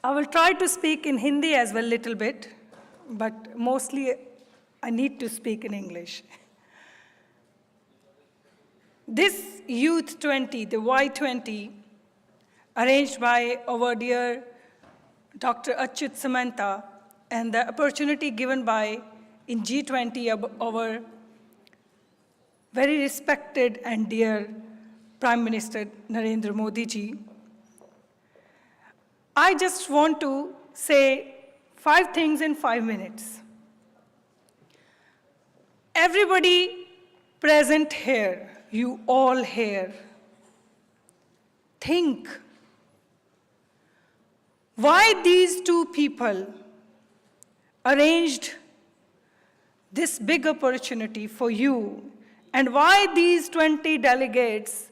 I will try to speak in Hindi as well, little bit, but mostly I need to speak in English. This Youth 20, the Y20, arranged by our dear Dr. Achyut Samanta, and the opportunity given by in G20 our very respected and dear Prime Minister Narendra Modi ji. I just want to say 5 things in 5 minutes. Everybody present here, you all here, think why these 2 people arranged this big opportunity for you, and why these 20 delegates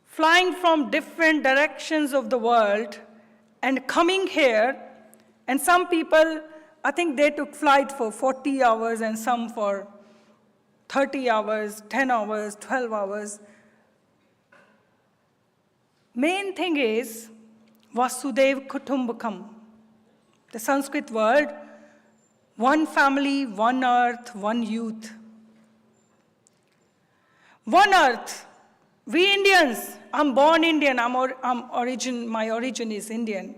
flying from different directions of the world and coming here, and some people, I think they took flight for 40 hours and some for 30 hours, 10 hours, 12 hours. Main thing is Vasudev Kutumbakam, the Sanskrit word, one family, one earth, one youth. One earth. We Indians, I'm born Indian, my origin is Indian.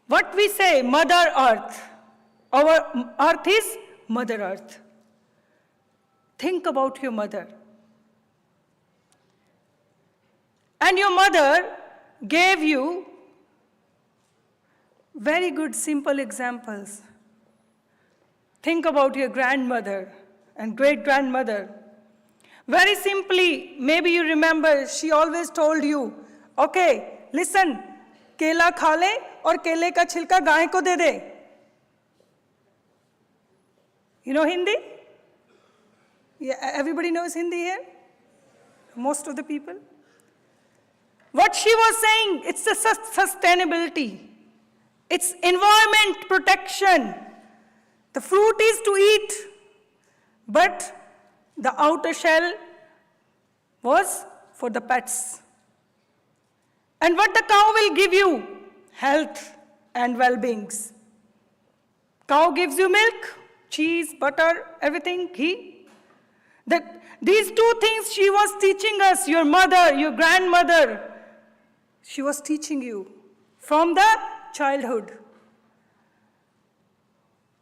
What we say, Mother Earth. Our earth is Mother Earth. Think about your mother. And your mother gave you very good, simple examples. Think about your grandmother and great-grandmother. Very simply, maybe you remember, she always told you, okay, listen, केला खा ले और केले का छिलका गाय को दे दे. You know Hindi? Yeah, everybody knows Hindi here? Most of the people? What she was saying, it's the sustainability. It's environment protection. The fruit is to eat, but the outer shell was for the pets. And what the cow will give you? Health and well-beings. Cow gives you milk, cheese, butter, everything, ghee. These 2 things she was teaching us, your mother, your grandmother, she was teaching you from the childhood.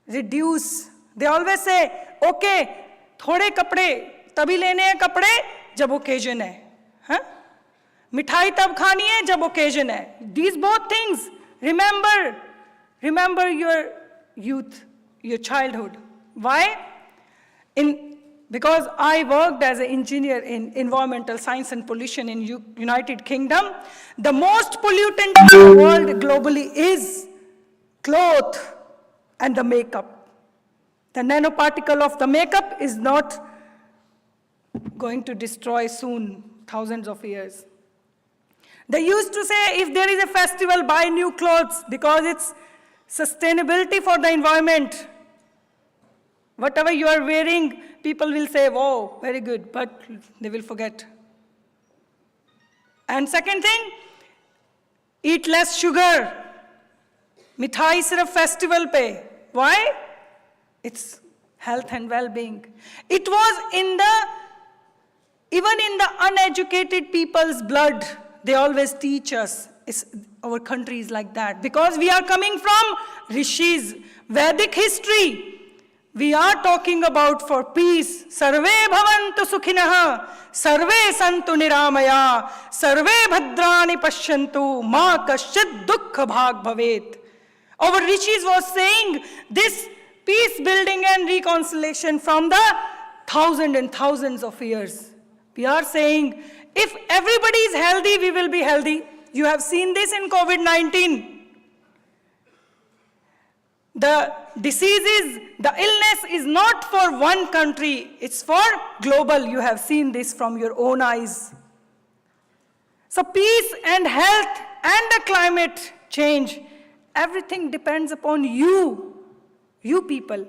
Reduce. They always say, okay, थोड़े कपड़े तभी लेने हैं कपड़े जब occasion है, हाँ? मिठाई तब खानी है जब ओकेजन है. These both things, remember your youth, your childhood. Why? Because I worked as an engineer in environmental science and pollution in United Kingdom, the most pollutant in the world globally is cloth and the makeup. The nanoparticle of the makeup is not going to destroy soon, thousands of years. They used to say, if there is a festival, buy new clothes because it's sustainability for the environment. Whatever you are wearing, people will say, wow, very good, but they will forget. And second thing, eat less sugar. Mithai sirf festival pe. Why? It's health and well-being. It was even in the uneducated people's blood. They always teach us, our country is like that. Because we are coming from Rishis, Vedic history. We are talking about for peace. Sarve bhavantu sukhinaha, sarve santu niramaya, sarve bhadrani pashyantu, ma kasyat dukkha bhag bhavet. Our Rishis was saying this peace building and reconciliation from the thousands and thousands of years. We are saying, if everybody is healthy, we will be healthy. You have seen this in COVID-19. The diseases, the illness is not for one country, it's for global. You have seen this from your own eyes. So peace and health and the climate change, everything depends upon you people.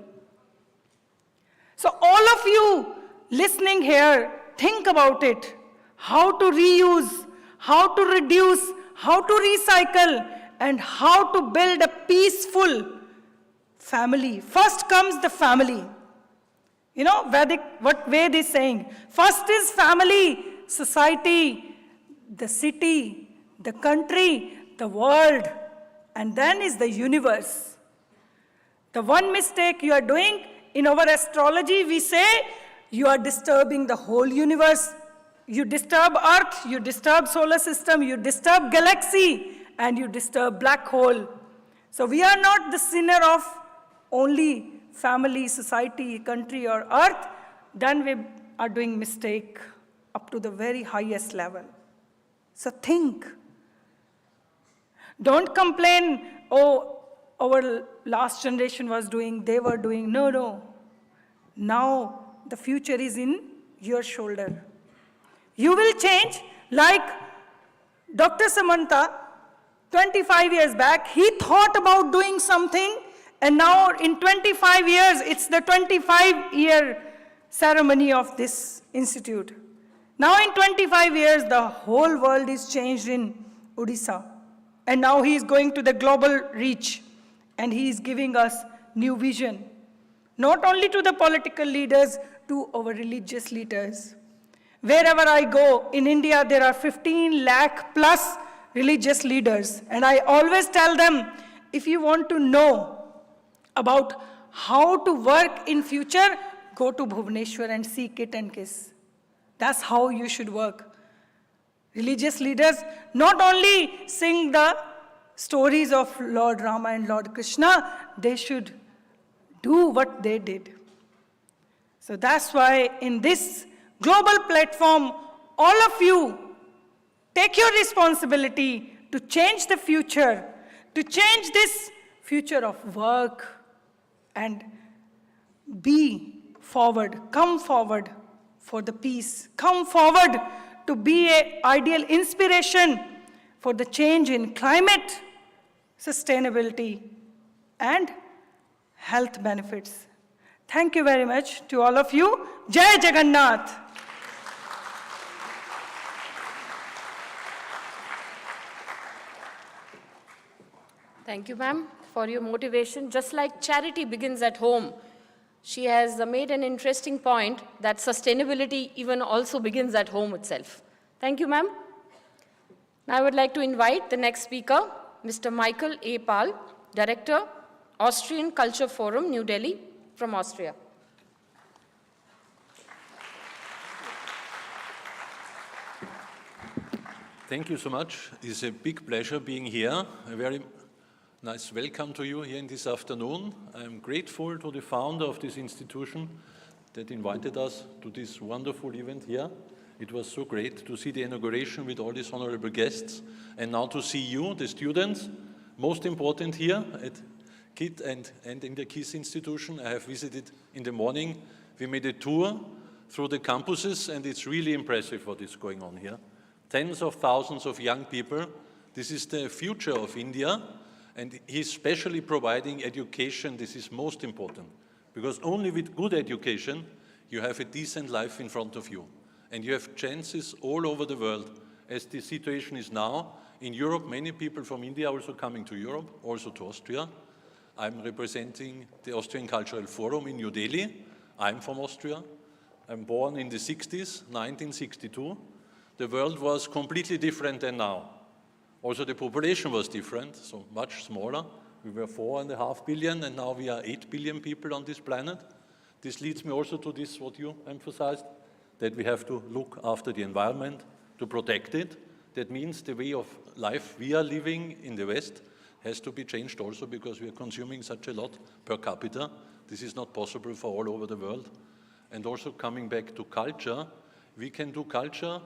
So all of you listening here, think about it. How to reuse, how to reduce, how to recycle, and how to build a peaceful family. First comes the family. You know, Vedic, what Ved is saying. First is family, society, the city, the country, the world, and then is the universe. The one mistake you are doing, in our astrology, we say you are disturbing the whole universe. You disturb Earth, you disturb solar system, you disturb galaxy, and you disturb black hole. So we are not the sinner of only family, society, country, or Earth. Then we are doing mistake up to the very highest level. So think. Don't complain, oh, our last generation was doing, they were doing. No, no. Now the future is in your shoulder. You will change, like Dr. Samantha, 25 years back, he thought about doing something, and now in 25 years, it's the 25-year ceremony of this institute. Now in 25 years, the whole world is changed in Odisha. And now he is going to the global reach, and he is giving us new vision. Not only to the political leaders, to our religious leaders. Wherever I go, in India, there are 15 lakh plus religious leaders. And I always tell them, if you want to know about how to work in future, go to Bhubaneswar and see KIIT and KISS. That's how you should work. Religious leaders not only sing the stories of Lord Rama and Lord Krishna, they should do what they did. So that's why in this global platform, all of you take your responsibility to change the future, to change this future of work, and be forward, come forward for the peace, come forward to be an ideal inspiration for the change in climate, sustainability, and health benefits. Thank you very much to all of you. Jai Jagannath. Thank you, ma'am, for your motivation. Just like charity begins at home, she has made an interesting point that sustainability even also begins at home itself. Thank you, ma'am. Now I would like to invite the next speaker, Mr. Michael A. Pal, Director, Austrian Culture Forum, New Delhi, from Austria. Thank you so much. It's a big pleasure being here. A very nice welcome to you here in this afternoon. I'm grateful to the founder of this institution that invited us to this wonderful event here. It was so great to see the inauguration with all these honorable guests, and now to see you, the students, most important here at KIIT and in the KISS institution. I have visited in the morning. We made a tour through the campuses, and it's really impressive what is going on here. Tens of thousands of young people. This is the future of India, and he's especially providing education. This is most important, because only with good education you have a decent life in front of you, and you have chances all over the world. As the situation is now, in Europe, many people from India are also coming to Europe, also to Austria. I'm representing the Austrian Cultural Forum in New Delhi. I'm from Austria. I'm born in the 60s, 1962. The world was completely different than now. Also, the population was different, so much smaller. We were 4.5 billion, and now we are 8 billion people on this planet. This leads me also to this, what you emphasized, that we have to look after the environment, to protect it. That means the way of life we are living in the West has to be changed also, because we are consuming such a lot per capita. This is not possible for all over the world. And also coming back to culture, we can do culture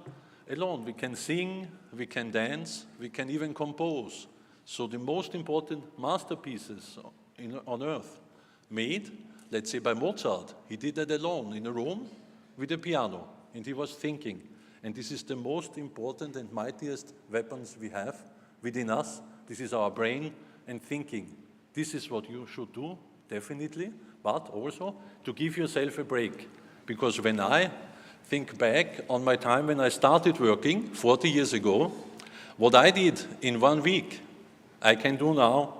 alone. We can sing, we can dance, we can even compose. So the most important masterpieces on earth made, let's say by Mozart, he did that alone in a room with a piano, and he was thinking. And this is the most important and mightiest weapons we have within us. This is our brain and thinking. This is what you should do, definitely, but also to give yourself a break. Because when I think back on my time when I started working 40 years ago, what I did in 1 week, I can do now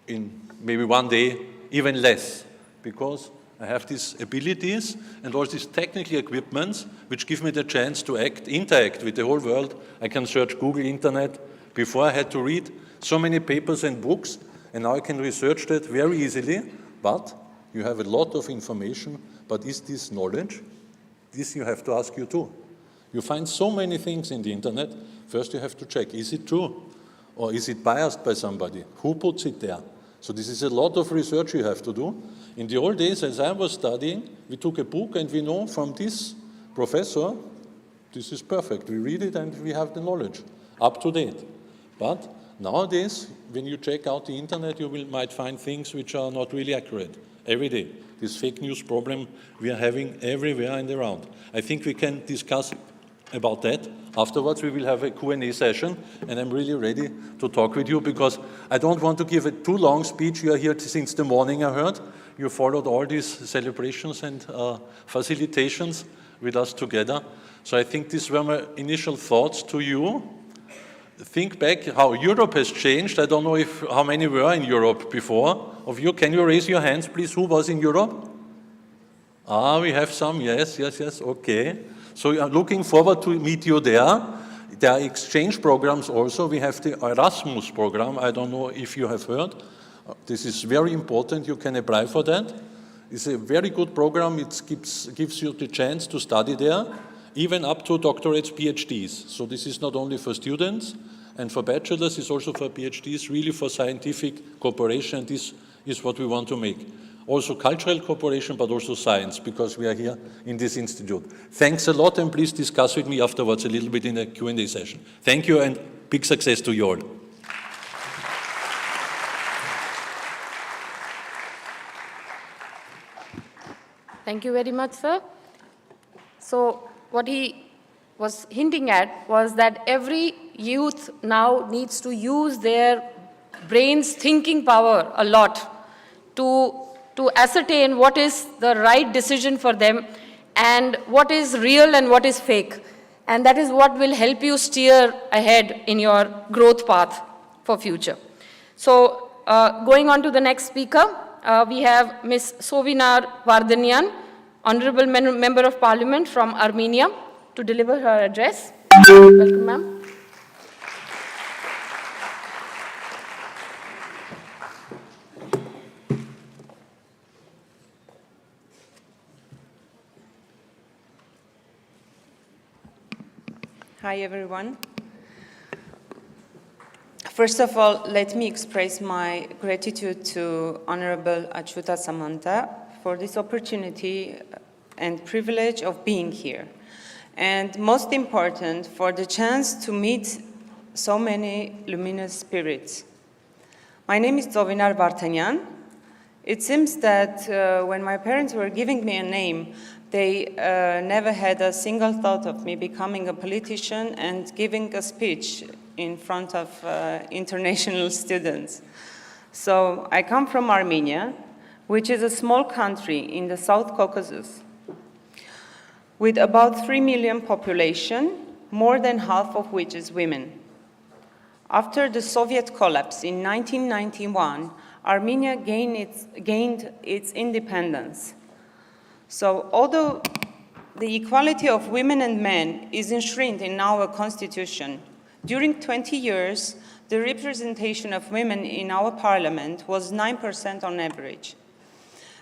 in maybe one day, even less, because I have these abilities and all these technical equipments which give me the chance to interact with the whole world. I can search Google, Internet. Before I had to read so many papers and books, and now I can research that very easily, but you have a lot of information, but is this knowledge? This you have to ask you too. You find so many things in the Internet, first you have to check, is it true? Or is it biased by somebody? Who puts it there? So this is a lot of research you have to do. In the old days, as I was studying, we took a book and we know from this professor, this is perfect. We read it and we have the knowledge, up to date. But nowadays, when you check out the Internet, you might find things which are not really accurate every day. This fake news problem we are having everywhere and around. I think we can discuss about that. Afterwards, we will have a Q&A session, and I'm really ready to talk with you because I don't want to give a too long speech. You are here since the morning, I heard. You followed all these celebrations and facilitations with us together. So I think these were my initial thoughts to you. Think back how Europe has changed. I don't know how many were in Europe before. Of you, can you raise your hands, please? Who was in Europe? Ah, we have some. Yes, okay. So I'm looking forward to meet you there. There are exchange programs also. We have the Erasmus program. I don't know if you have heard. This is very important. You can apply for that. It's a very good program. It gives you the chance to study there, even up to doctorates, PhDs. So this is not only for students and for bachelors, it's also for PhDs, really for scientific cooperation. This is what we want to make. Also cultural cooperation, but also science, because we are here in this institute. Thanks a lot, and please discuss with me afterwards a little bit in a Q&A session. Thank you, and big success to you all. Thank you very much, sir. So what he was hinting at was that every youth now needs to use their brain's thinking power a lot to ascertain what is the right decision for them and what is real and what is fake. And that is what will help you steer ahead in your growth path for future. So going on to the next speaker, we have Ms. Sovinar Vardanyan, Honorable Member of Parliament from Armenia, to deliver her address. Welcome, ma'am. Hi, everyone. First of all, let me express my gratitude to Honorable Achyuta Samanta for this opportunity and privilege of being here. And most important, for the chance to meet so many luminous spirits. My name is Zovinar Vartanyan. It seems that when my parents were giving me a name, they never had a single thought of me becoming a politician and giving a speech in front of international students. So I come from Armenia, which is a small country in the South Caucasus, with about 3 million population, more than half of which is women. After the Soviet collapse in 1991, Armenia gained its independence. So although the equality of women and men is enshrined in our constitution, during 20 years, the representation of women in our parliament was 9% on average.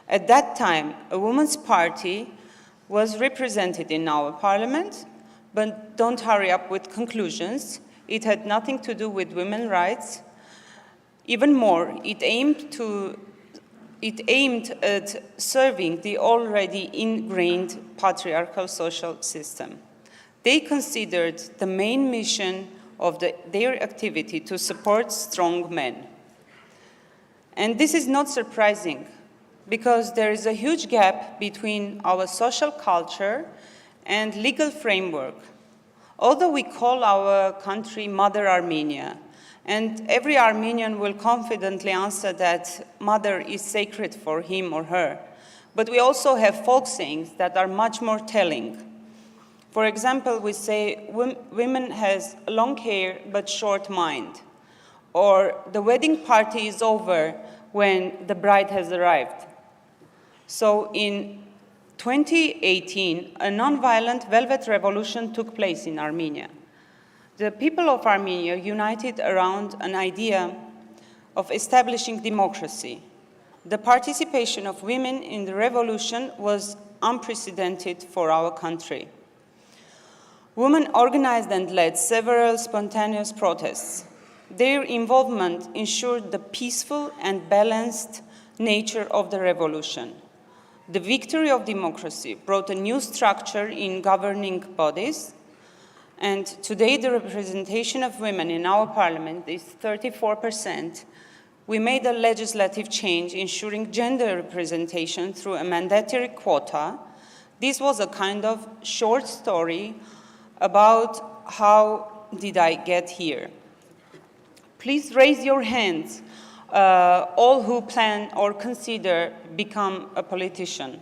At that time, a women's party was represented in our parliament, but don't hurry up with conclusions. It had nothing to do with women's rights. Even more, it aimed at serving the already ingrained patriarchal social system. They considered the main mission of their activity to support strong men. And this is not surprising, because there is a huge gap between our social culture and legal framework. Although we call our country Mother Armenia, and every Armenian will confidently answer that mother is sacred for him or her. But we also have folk sayings that are much more telling. For example, we say, women has long hair but short mind. or the wedding party is over when the bride has arrived. So in 2018, a nonviolent velvet revolution took place in Armenia. The people of Armenia united around an idea of establishing democracy. The participation of women in the revolution was unprecedented for our country. Women organized and led several spontaneous protests. Their involvement ensured the peaceful and balanced nature of the revolution. The victory of democracy brought a new structure in governing bodies, and today the representation of women in our parliament is 34%. We made a legislative change ensuring gender representation through a mandatory quota. This was a kind of short story about how did I get here. Please raise your hands, all who plan or consider become a politician.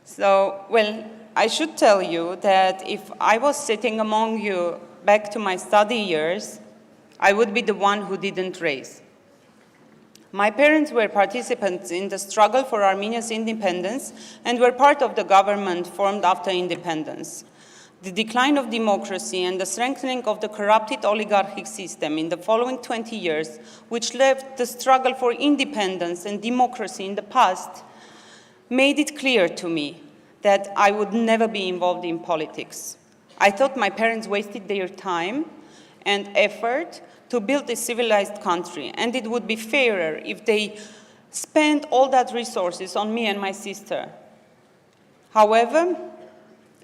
So, well, I should tell you that if I was sitting among you back to my study years, I would be the one who didn't raise. My parents were participants in the struggle for Armenia's independence and were part of the government formed after independence. The decline of democracy and the strengthening of the corrupted oligarchic system in the following 20 years, which left the struggle for independence and democracy in the past, made it clear to me that I would never be involved in politics. I thought my parents wasted their time and effort to build a civilized country, and it would be fairer if they spent all that resources on me and my sister. However,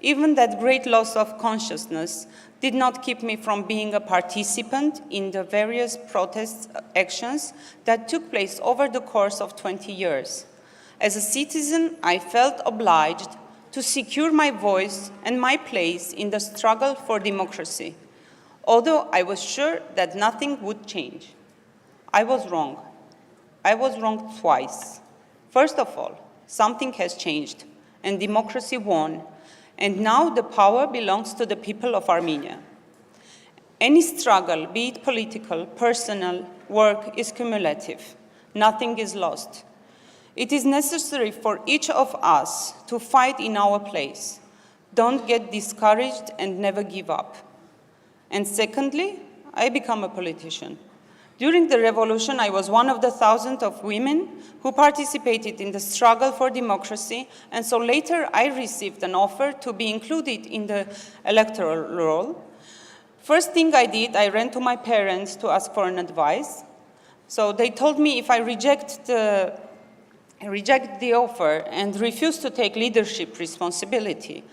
even that great loss of consciousness did not keep me from being a participant in the various protest actions that took place over the course of 20 years. As a citizen, I felt obliged to secure my voice and my place in the struggle for democracy, although I was sure that nothing would change. I was wrong. I was wrong twice. First of all, something has changed, and democracy won, and now the power belongs to the people of Armenia. Any struggle, be it political, personal, work, is cumulative. Nothing is lost. It is necessary for each of us to fight in our place. Don't get discouraged and never give up. And secondly, I become a politician. During the revolution, I was one of the thousands of women who participated in the struggle for democracy, and so later I received an offer to be included in the electoral roll. First thing I did, I ran to my parents to ask for an advice. So they told me if I reject the offer and refuse to take leadership responsibility,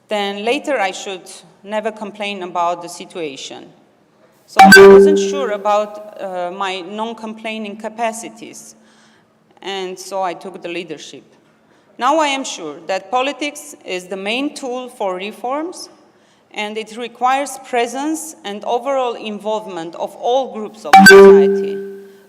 then later I should never complain about the situation. So I wasn't sure about my non-complaining capacities, and so I took the leadership. Now I am sure that politics is the main tool for reforms, and it requires presence and overall involvement of all groups of society.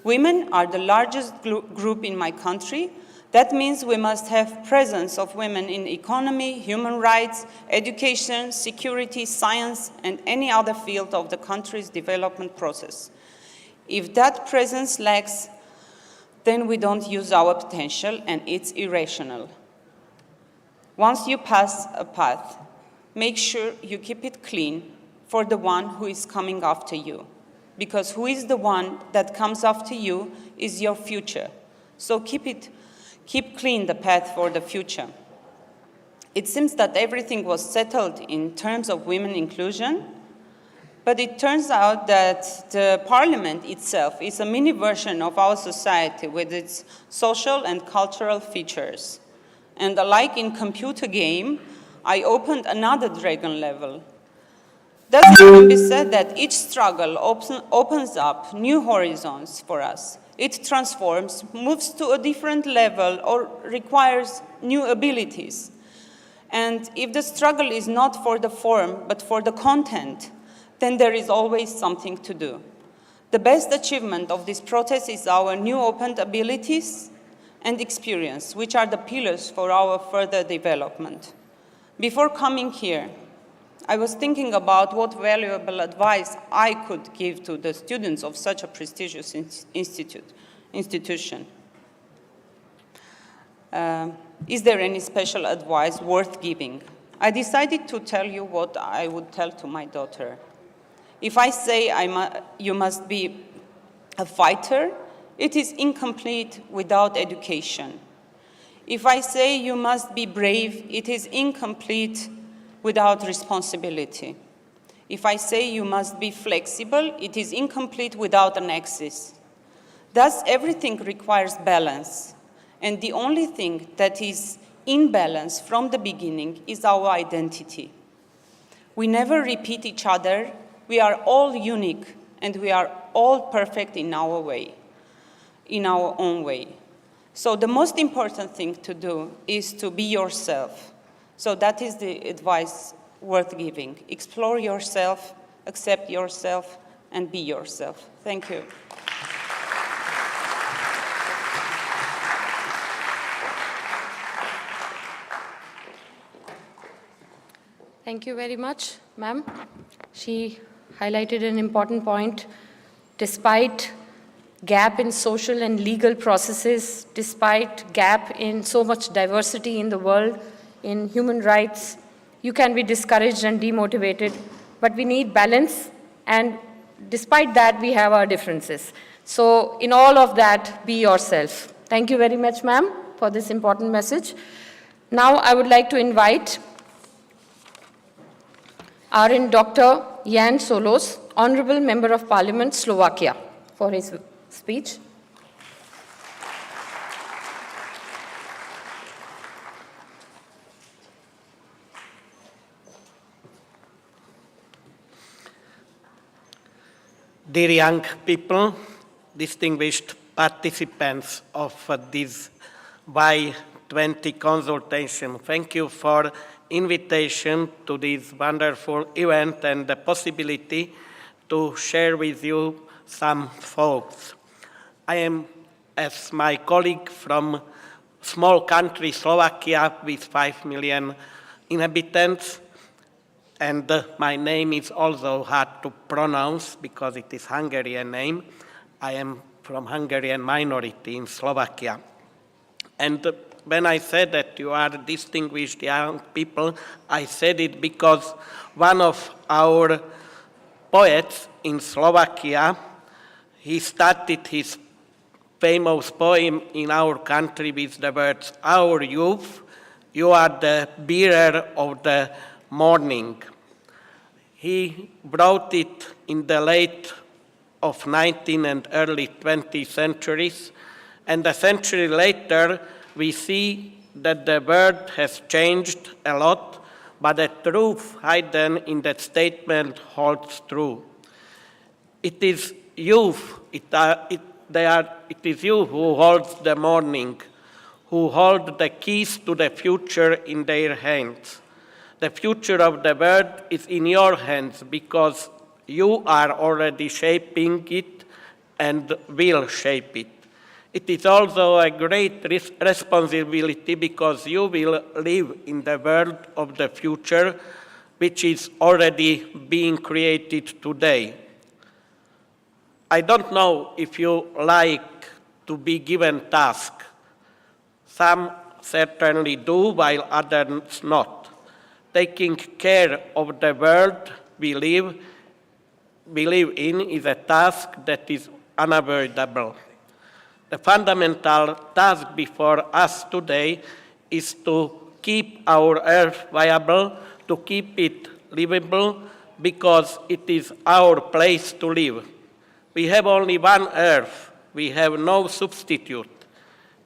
Women are the largest group in my country. That means we must have presence of women in economy, human rights, education, security, science, and any other field of the country's development process. If that presence lacks, then we don't use our potential, and it's irrational. Once you pass a path, make sure you keep it clean for the one who is coming after you, because who is the one that comes after you is your future. So keep clean the path for the future. It seems that everything was settled in terms of women inclusion, but it turns out that the parliament itself is a mini version of our society with its social and cultural features. And like in computer game, I opened another dragon level. Thus it can be said that each struggle opens up new horizons for us. It transforms, moves to a different level, or requires new abilities. And if the struggle is not for the form, but for the content, then there is always something to do. The best achievement of this process is our new opened abilities and experience, which are the pillars for our further development. Before coming here, I was thinking about what valuable advice I could give to the students of such a prestigious institution. Is there any special advice worth giving? I decided to tell you what I would tell to my daughter. If I say you must be a fighter, it is incomplete without education. If I say you must be brave, it is incomplete without responsibility. If I say you must be flexible, it is incomplete without an axis. Thus, everything requires balance. And the only thing that is in balance from the beginning is our identity. We never repeat each other. We are all unique, and we are all perfect in our way, in our own way. So the most important thing to do is to be yourself. So that is the advice worth giving. Explore yourself, accept yourself, and be yourself. Thank you. Thank you very much, ma'am. She highlighted an important point. Despite gap in social and legal processes, despite gap in so much diversity in the world, in human rights, you can be discouraged and demotivated, but we need balance, and despite that, we have our differences. So in all of that, be yourself. Thank you very much, ma'am, for this important message. Now I would like to invite RN Dr. Jan Solos, Honorable Member of Parliament, Slovakia, for his speech. Dear young people, distinguished participants of this Y20 consultation, thank you for invitation to this wonderful event and the possibility to share with you some thoughts. I am, as my colleague from small country Slovakia with 5 million inhabitants, and my name is also hard to pronounce because it is Hungarian name. I am from Hungarian minority in Slovakia. And when I said that you are distinguished young people, I said it because one of our poets in Slovakia, he started his famous poem in our country with the words, "Our youth, you are the bearer of the morning." He wrote it in the late of 19th and early 20th centuries, and a century later, we see that the world has changed a lot, but the truth hidden in that statement holds true. It is youth, it is you who holds the morning, who hold the keys to the future in their hands. The future of the world is in your hands because you are already shaping it and will shape it. It is also a great responsibility because you will live in the world of the future, which is already being created today. I don't know if you like to be given tasks. Some certainly do, while others not. Taking care of the world we live in is a task that is unavoidable. The fundamental task before us today is to keep our earth viable, to keep it livable, because it is our place to live. We have only one earth. We have no substitute.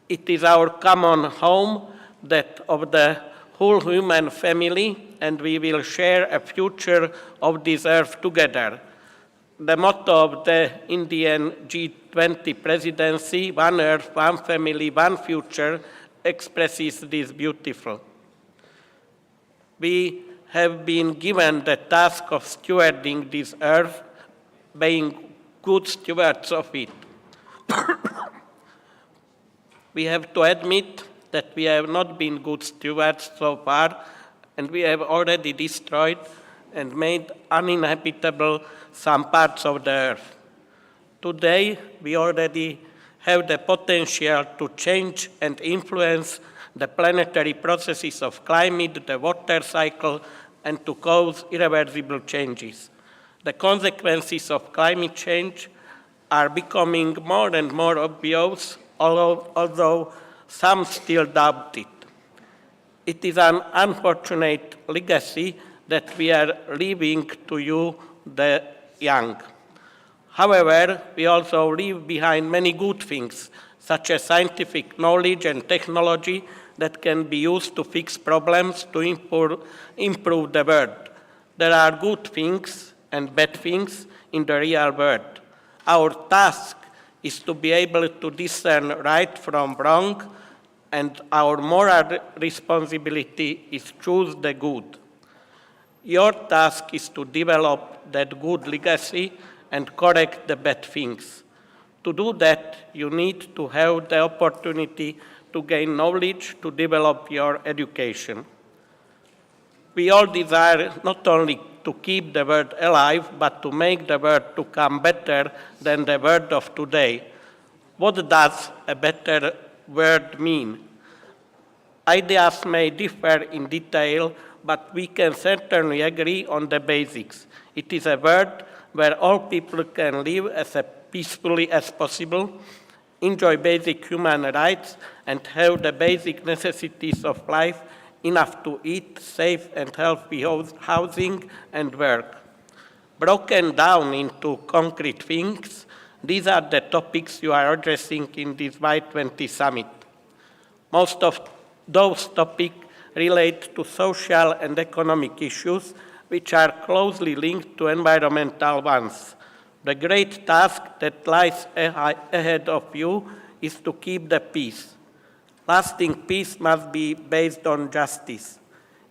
It is our common home, that of the whole human family, and we will share a future of this earth together. The motto of the Indian G20 presidency, "One Earth, One Family, One Future," expresses this beautiful. We have been given the task of stewarding this earth, being good stewards of it. We have to admit that we have not been good stewards so far, and we have already destroyed and made uninhabitable some parts of the Earth. Today, we already have the potential to change and influence the planetary processes of climate, the water cycle, and to cause irreversible changes. The consequences of climate change are becoming more and more obvious, although some still doubt it. It is an unfortunate legacy that we are leaving to you, the young. However, we also leave behind many good things, such as scientific knowledge and technology that can be used to fix problems to improve the world. There are good things and bad things in the real world. Our task is to be able to discern right from wrong, and our moral responsibility is choose the good. Your task is to develop that good legacy and correct the bad things. To do that, you need to have the opportunity to gain knowledge to develop your education. We all desire not only to keep the world alive, but to make the world to come better than the world of today. What does a better world mean? Ideas may differ in detail, but we can certainly agree on the basics. It is a world where all people can live as peacefully as possible, enjoy basic human rights, and have the basic necessities of life, enough to eat, safe and healthy housing and work. Broken down into concrete things, these are the topics you are addressing in this Y20 summit. Most of those topics relate to social and economic issues, which are closely linked to environmental ones. The great task that lies ahead of you is to keep the peace. Lasting peace must be based on justice.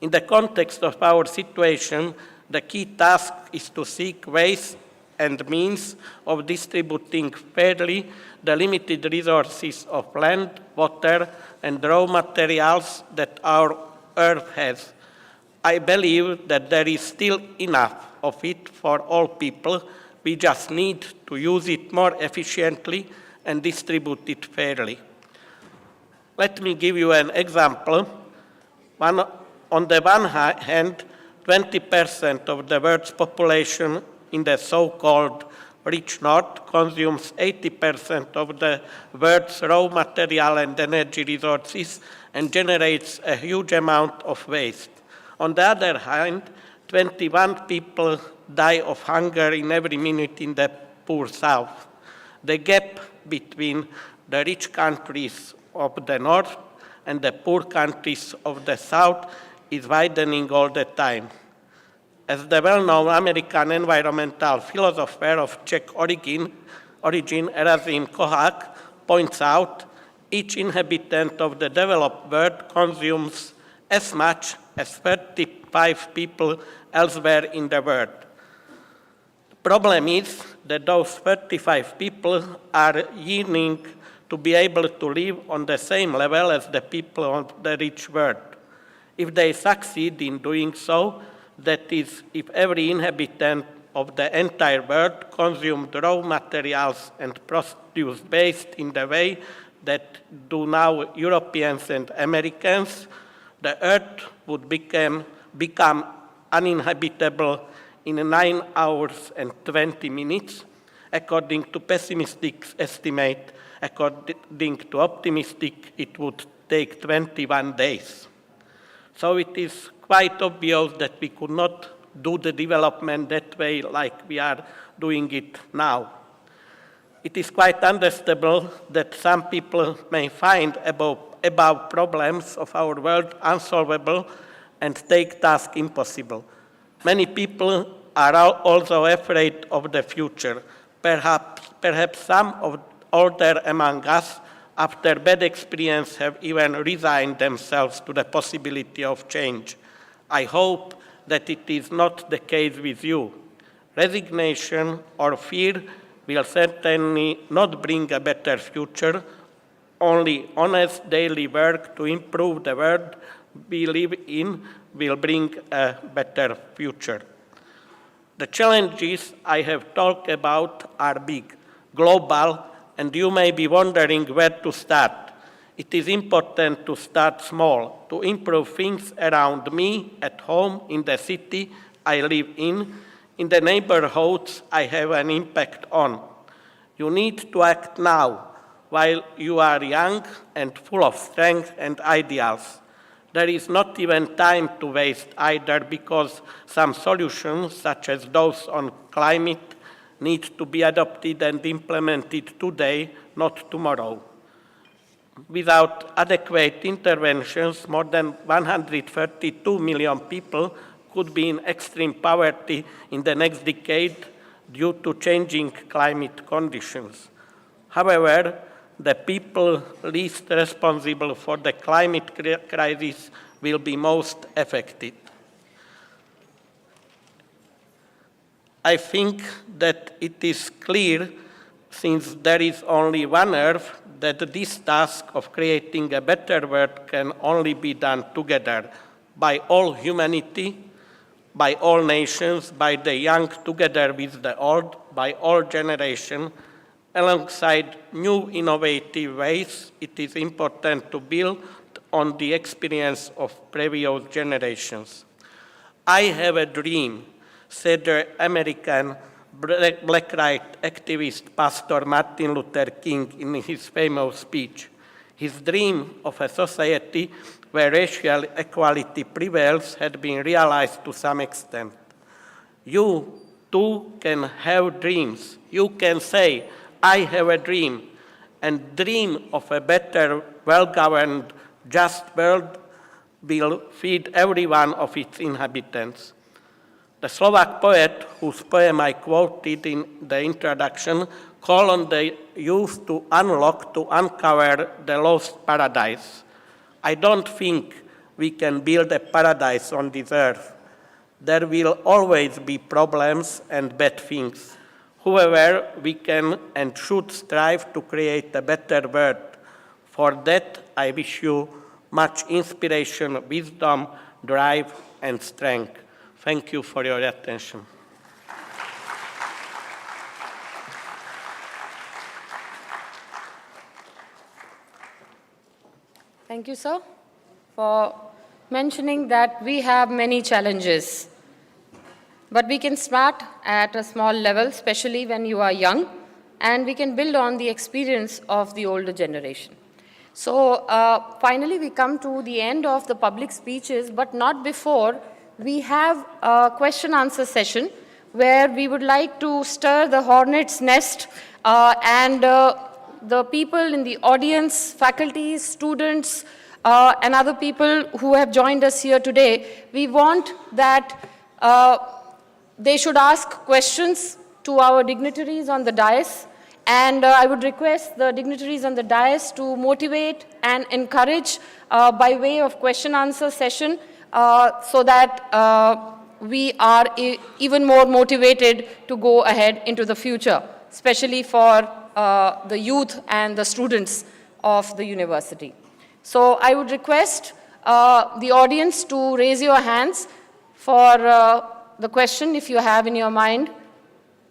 In the context of our situation, the key task is to seek ways and means of distributing fairly the limited resources of land, water, and raw materials that our Earth has. I believe that there is still enough of it for all people. We just need to use it more efficiently and distribute it fairly. Let me give you an example. On the one hand, 20% of the world's population in the so-called rich North consumes 80% of the world's raw material and energy resources and generates a huge amount of waste. On the other hand, 21 people die of hunger in every minute in the poor South. The gap between the rich countries of the North and the poor countries of the South is widening all the time. As the well-known American environmental philosopher of Czech origin Erasím Kohák points out, each inhabitant of the developed world consumes as much as 35 people elsewhere in the world. The problem is that those 35 people are yearning to be able to live on the same level as the people of the rich world. If they succeed in doing so, that is, if every inhabitant of the entire world consumed raw materials and produced waste in the way that do now Europeans and Americans, the Earth would become uninhabitable in 9 hours and 20 minutes, according to pessimistic estimate. According to optimistic, it would take 21 days. So it is quite obvious that we could not do the development that way like we are doing it now. It is quite understandable that some people may find above problems of our world unsolvable and take tasks impossible. Many people are also afraid of the future. Perhaps some of older among us, after bad experience, have even resigned themselves to the possibility of change. I hope that it is not the case with you. Resignation or fear will certainly not bring a better future. Only honest daily work to improve the world we live in will bring a better future. The challenges I have talked about are big, global, and you may be wondering where to start. It is important to start small, to improve things around me, at home, in the city I live in the neighborhoods I have an impact on. You need to act now, while you are young and full of strength and ideals. There is not even time to waste either, because some solutions, such as those on climate, need to be adopted and implemented today, not tomorrow. Without adequate interventions, more than 132 million people could be in extreme poverty in the next decade due to changing climate conditions. However, the people least responsible for the climate crisis will be most affected. I think that it is clear, since there is only one Earth, that this task of creating a better world can only be done together by all humanity, by all nations, by the young together with the old, by all generations. Alongside new innovative ways, it is important to build on the experience of previous generations. I have a dream, said the American black rights activist Pastor Martin Luther King in his famous speech. His dream of a society where racial equality prevails had been realized to some extent. You too can have dreams. You can say, I have a dream, and dream of a better, well-governed, just world will feed every one of its inhabitants. The Slovak poet, whose poem I quoted in the introduction, called on the youth to unlock, to uncover the lost paradise. I don't think we can build a paradise on this earth. There will always be problems and bad things. However, we can and should strive to create a better world. For that, I wish you much inspiration, wisdom, drive, and strength. Thank you for your attention. Thank you, sir, for mentioning that we have many challenges. But we can start at a small level, especially when you are young, and we can build on the experience of the older generation. So finally, we come to the end of the public speeches, but not before. We have a question-answer session where we would like to stir the hornet's nest and the people in the audience, faculty, students, and other people who have joined us here today, we want that they should ask questions to our dignitaries on the dais, and I would request the dignitaries on the dais to motivate and encourage by way of question-answer session so that we are even more motivated to go ahead into the future, especially for the youth and the students of the university. So I would request the audience to raise your hands for the question if you have in your mind,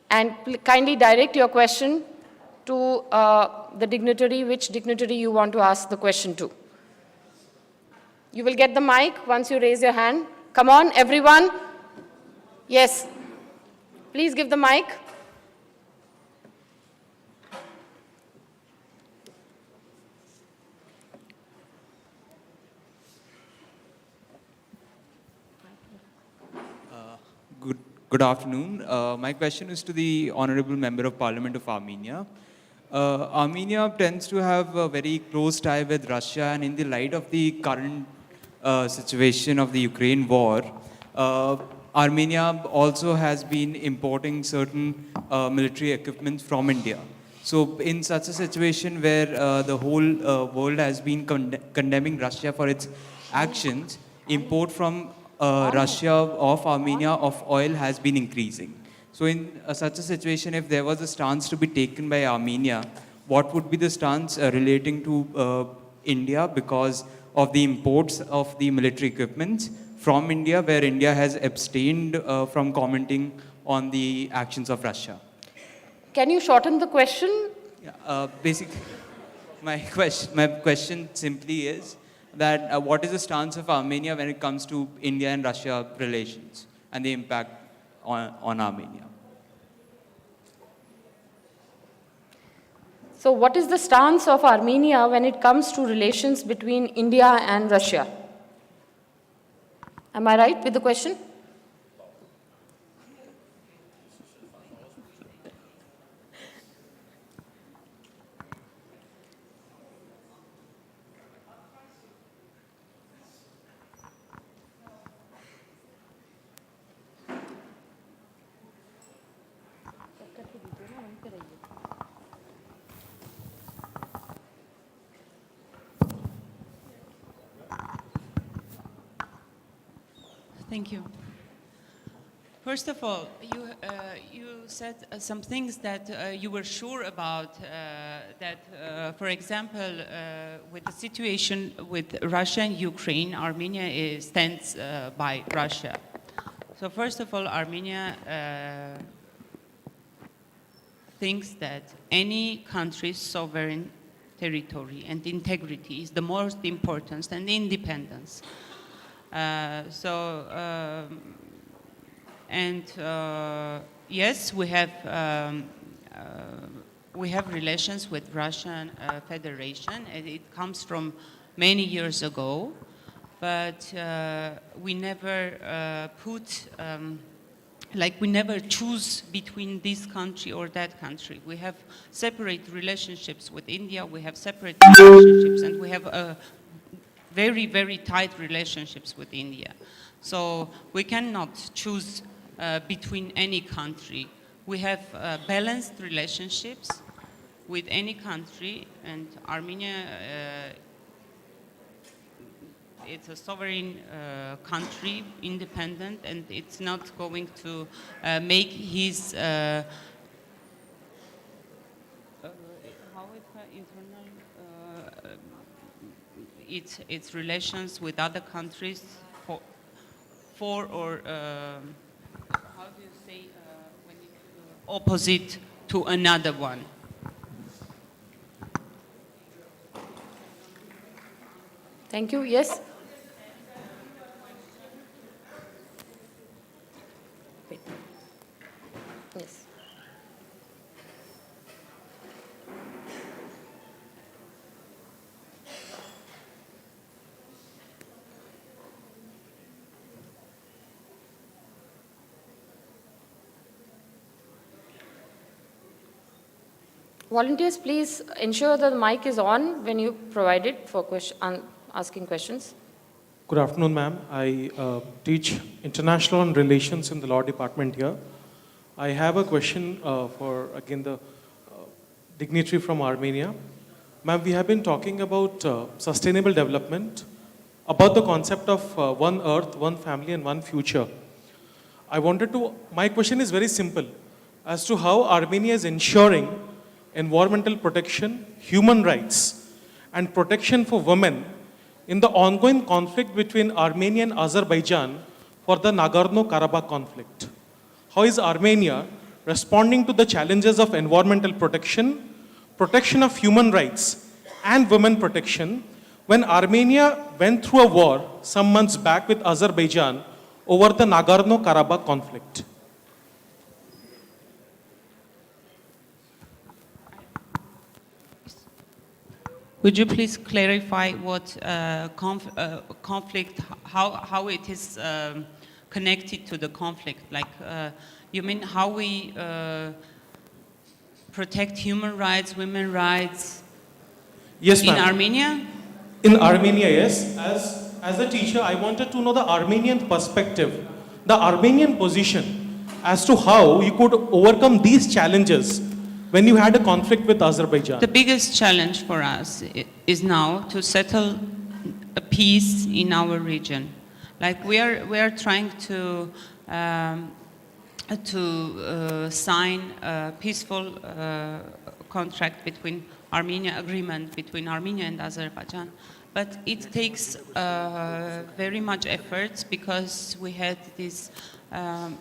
and kindly direct your question to the dignitary, which dignitary you want to ask the question to. You will get the mic once you raise your hand. Come on, everyone. Yes. Please give the mic. Good afternoon. My question is to the Honorable Member of Parliament of Armenia. Armenia tends to have a very close tie with Russia, and in the light of the current situation of the Ukraine war, Armenia also has been importing certain military equipment from India. So in such a situation where the whole world has been condemning Russia for its actions, import from Russia of Armenia of oil has been increasing. So in such a situation, if there was a stance to be taken by Armenia, what would be the stance relating to India because of the imports of the military equipment from India, where India has abstained from commenting on the actions of Russia? Can you shorten the question? Yeah, my question simply is that what is the stance of Armenia when it comes to India and Russia relations and the impact on Armenia? So what is the stance of Armenia when it comes to relations between India and Russia? Am I right with the question? Thank you. First of all, you said some things that you were sure about, for example, with the situation with Russia and Ukraine, Armenia stands by Russia. So first of all, Armenia thinks that any country's sovereign territory and integrity is the most important, and independence. Yes, we have relations with Russian Federation, and it comes from many years ago, but we never we never choose between this country or that country. We have separate relationships with India, we have separate relationships, and we have very, very tight relationships with India. So we cannot choose between any country. We have balanced relationships with any country, and Armenia, it's a sovereign country, independent, and it's not going to make his its relations with other countries for or how do you say when it's opposite to another one. Thank you. Yes? Wait. Yes. Volunteers, please ensure that the mic is on when you provide it for asking questions. Good afternoon, ma'am. I teach international relations in the law department here. I have a question for, again, the dignitary from Armenia. Ma'am, we have been talking about sustainable development, about the concept of one earth, one family, and one future. My question is very simple, as to how Armenia is ensuring environmental protection, human rights, and protection for women in the ongoing conflict between Armenia and Azerbaijan for the Nagorno-Karabakh conflict. How is Armenia responding to the challenges of environmental protection, protection of human rights, and women protection when Armenia went through a war some months back with Azerbaijan over the Nagorno-Karabakh conflict? Would you please clarify what conflict, how it is connected to the conflict? Like, you mean how we protect human rights, women's rights? Yes, in Armenia? In Armenia, yes. As a teacher, I wanted to know the Armenian perspective, the Armenian position as to how you could overcome these challenges when you had a conflict with Azerbaijan. The biggest challenge for us is now to settle a peace in our region. Like we are trying to sign a peaceful contract between agreement between Armenia and Azerbaijan. But it takes very much efforts because we had this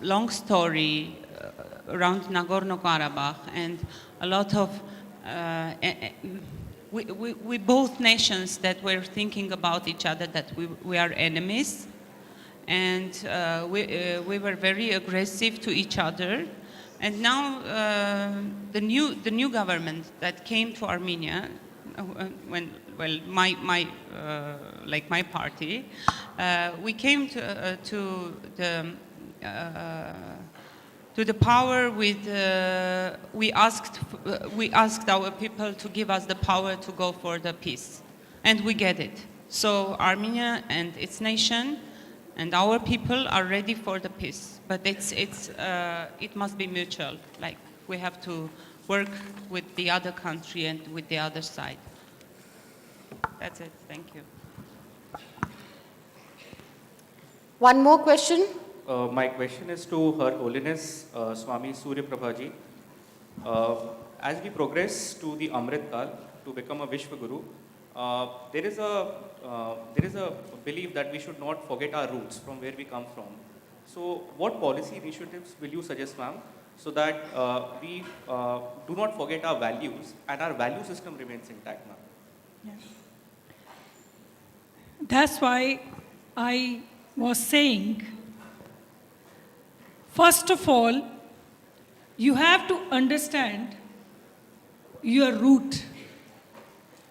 long story around Nagorno-Karabakh, and a lot of we both nations that were thinking about each other, that we are enemies, and we were very aggressive to each other. And now the new government that came to Armenia, my party, we came to the power with we asked our people to give us the power to go for the peace, and we get it. So Armenia and its nation and our people are ready for the peace, but it must be mutual. Like, we have to work with the other country and with the other side. That's it. Thank you. One more question. My question is to Her Holiness Swami Surya Prabhaji. As we progress to the Amrit Kal to become a Vishwa Guru, there is a belief that we should not forget our roots from where we come from. So, what policy initiatives will you suggest, ma'am, so that we do not forget our values and our value system remains intact, ma'am? Yes. That's why I was saying, first of all, you have to understand your root.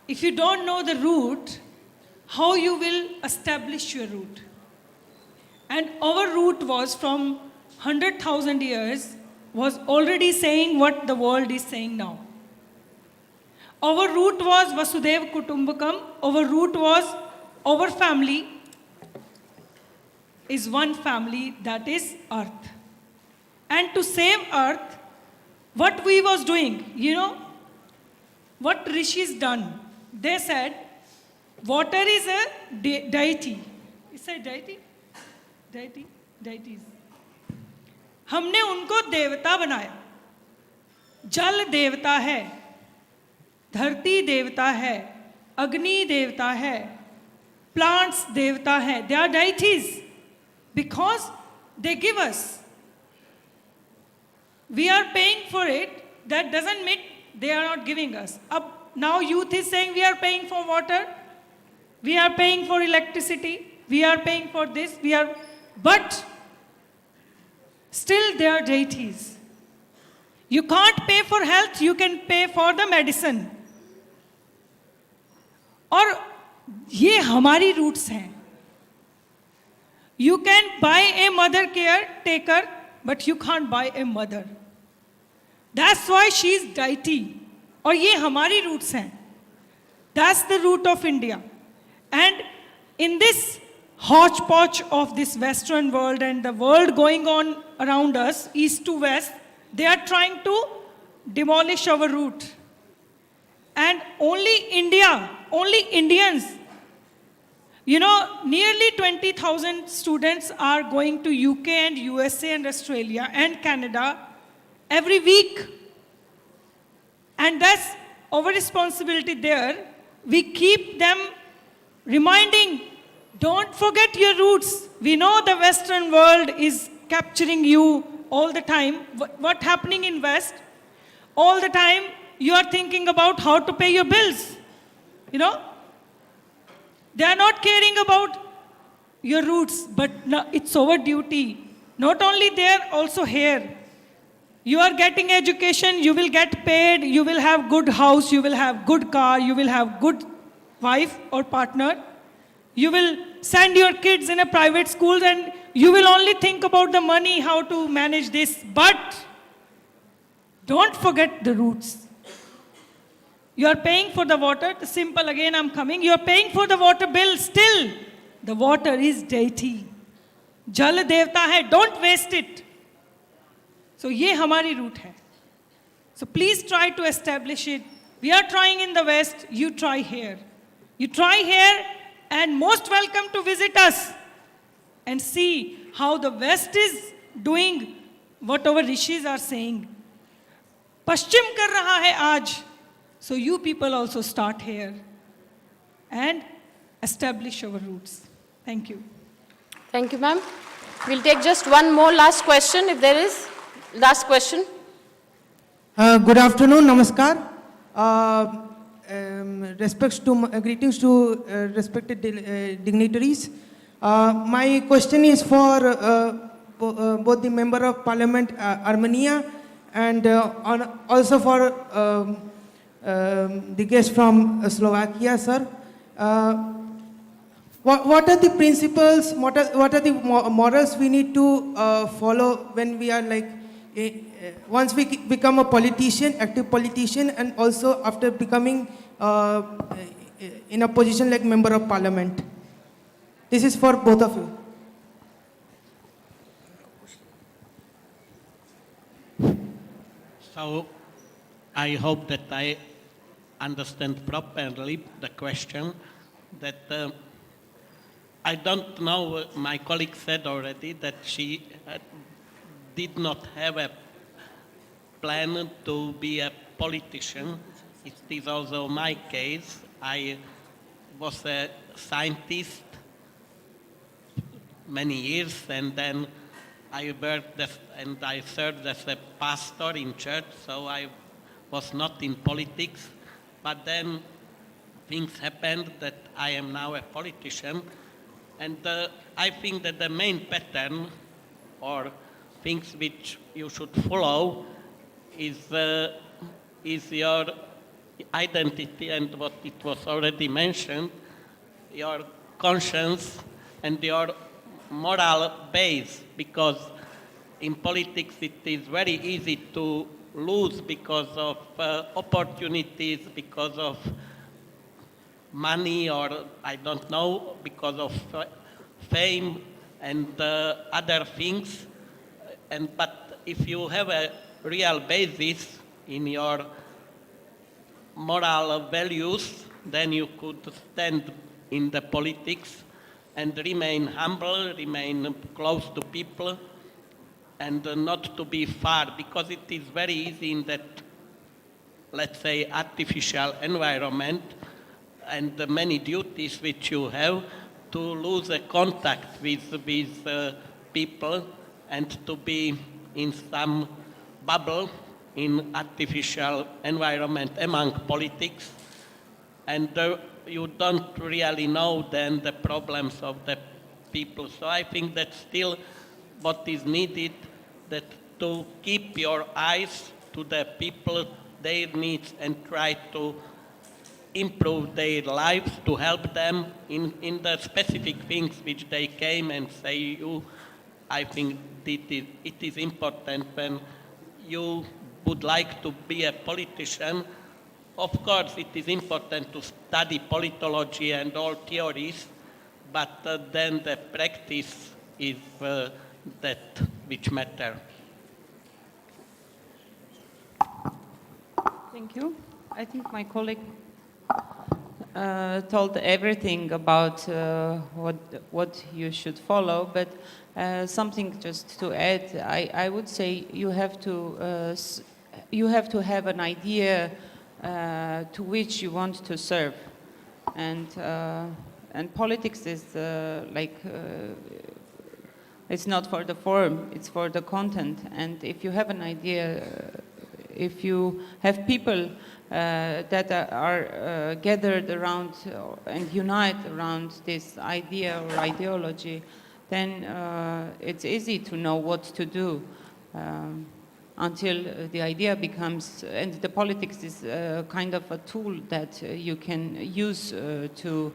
If you don't know the root, how you will establish your root? And our root was from 100,000 years, was already saying what the world is saying now. Our root was Vasudhaiva Kutumbakam. Our root was our family is one family, that is earth. And to save earth, what we was doing, what Rishis done, they said, water is a deity. You say deity? Deity? Deities. हमने उनको देवता बनाया. जल देवता है, धरती देवता है, अग्नि देवता है, plants देवता है. They are deities because they give us. We are paying for it. That doesn't mean they are not giving us. Now youth is saying we are paying for water, we are paying for electricity, we are paying for this, but still they are deities. You can't pay for health, you can pay for the medicine. और ये हमारी roots हैं. You can buy a mother caretaker, but you can't buy a mother. That's why she is deity. और ये हमारी roots हैं. That's the root of India. And in this hodgepodge of this Western world and the world going on around us, east to west, they are trying to demolish our root. And only India, only Indians, nearly 20,000 students are going to UK and USA and Australia and Canada every week. And that's our responsibility there. We keep them reminding, don't forget your roots. We know the Western world is capturing you all the time. What's happening in West? All the time you are thinking about how to pay your bills. They are not caring about your roots, but it's our duty. Not only there, also here. You are getting education, you will get paid, you will have good house, you will have good car, you will have good wife or partner. You will send your kids in a private school and you will only think about the money, how to manage this. But don't forget the roots. You are paying for the water, the simple again I'm coming, you are paying for the water bill, still the water is deity. Jal devta hai, don't waste it. So ये हमारी root है. So please try to establish it. We are trying in the West, you try here. You try here and most welcome to visit us and see how the West is doing what our rishis are saying. Paschim kar raha hai aaj. So you people also start here and establish our roots. Thank you. Thank you, ma'am. We'll take just one more last question if there is. Last question. Good afternoon, namaskar. Greetings to respected dignitaries. My question is for both the Member of Parliament Armenia and also for the guest from Slovakia, sir. What are the principles, what are the morals we need to follow when we are like, once we become a politician, active politician, and also after becoming in a position like Member of Parliament? This is for both of you. So I hope that I understand properly the question, that I don't know, my colleague said already that she did not have a plan to be a politician. It is also my case. I was a scientist many years, and then I worked and I served as a pastor in church, so I was not in politics. But then things happened that I am now a politician, and I think that the main pattern or things which you should follow is your identity and what it was already mentioned, your conscience and your moral base, because in politics it is very easy to lose because of opportunities, because of money, or I don't know, because of fame and other things. But if you have a real basis in your moral values, then you could stand in the politics and remain humble, remain close to people, and not to be far, because it is very easy in that, let's say, artificial environment and the many duties which you have, to lose a contact with people and to be in some bubble in artificial environment among politics, and you don't really know then the problems of the people. So I think that still what is needed, that to keep your eyes to the people, their needs, and try to improve their lives, to help them in the specific things which they came and say you. I think it is important when you would like to be a politician. Of course, it is important to study politology and all theories, but then the practice is that which matter. Thank you. I think my colleague told everything about what you should follow, but something just to add, I would say you have to have an idea to which you want to serve, and politics is it's not for the form, it's for the content. And if you have an idea, if you have people that are gathered around and unite around this idea or ideology, then it's easy to know what to do until the idea becomes, and the politics is kind of a tool that you can use to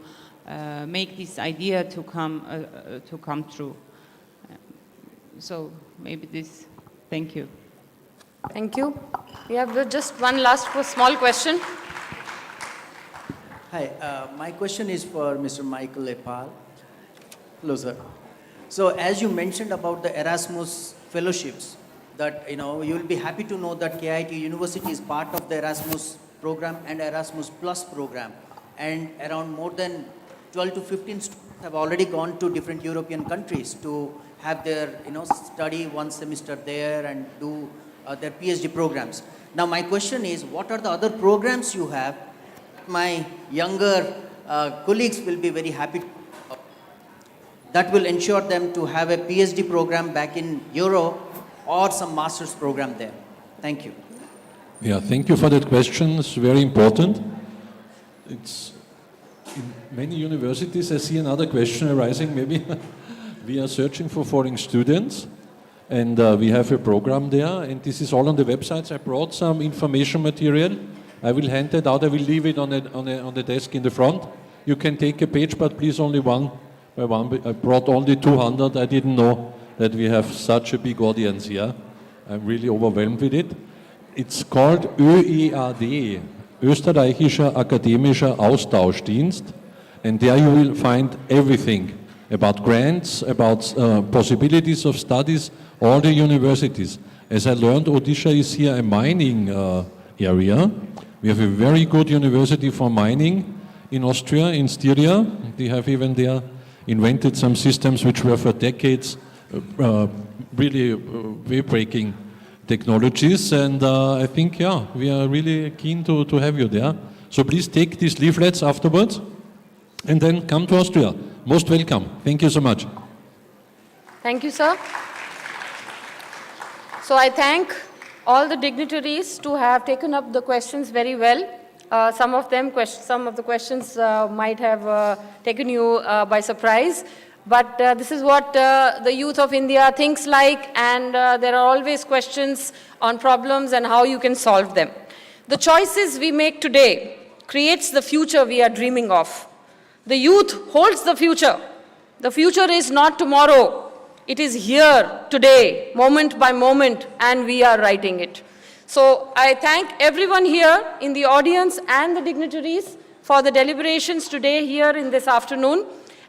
make this idea to come true. So maybe this. Thank you. Thank you. We have just one last small question. Hi, my question is for Mr. Michael Epal. Hello, sir. So as you mentioned about the Erasmus fellowships, that you will be happy to know that KIIT University is part of the Erasmus program and Erasmus Plus program, and around more than 12 to 15 students have already gone to different European countries to have their study one semester there and do their PhD programs. Now my question is, what are the other programs you have? My younger colleagues will be very happy to, that will ensure them to have a PhD program back in Europe or some master's program there? Thank you. Yeah, thank you for that question. It's very important. It's in many universities, I see another question arising maybe. We are searching for foreign students, and we have a program there, and this is all on the websites. I brought some information material. I will hand that out. I will leave it on the desk in the front. You can take a page, but please only one by one. I brought only 200. I didn't know that we have such a big audience here. I'm really overwhelmed with it. It's called ÖEAD, Österreichischer Akademischer Austauschdienst, and there you will find everything about grants, about possibilities of studies, all the universities. As I learned, Odisha is here a mining area. We have a very good university for mining in Austria, in Styria. They have even there invented some systems which were for decades really way-breaking technologies, and I think, yeah, we are really keen to have you there. So please take these leaflets afterwards, and then come to Austria. Most welcome. Thank you so much. Thank you, sir. So I thank all the dignitaries to have taken up the questions very well. Some of the questions might have taken you by surprise, but this is what the youth of India thinks like, and there are always questions on problems and how you can solve them. The choices we make today creates the future we are dreaming of. The youth holds the future. The future is not tomorrow. It is here, today, moment by moment, and we are writing it. So I thank everyone here in the audience and the dignitaries for the deliberations today here in this afternoon.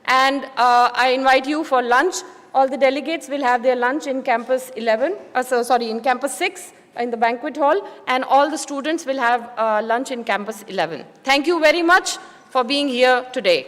And I invite you for lunch. All the delegates will have their lunch in campus 11, in campus 6 in the banquet hall, and all the students will have lunch in campus 11. Thank you very much for being here today.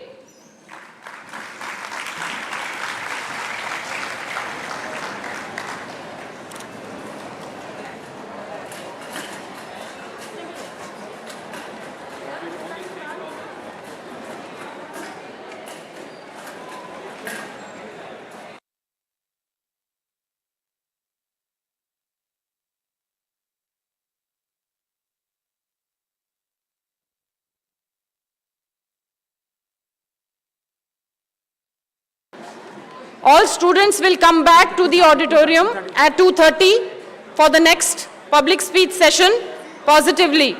All students will come back to the auditorium at 2:30 for the next public speech session positively.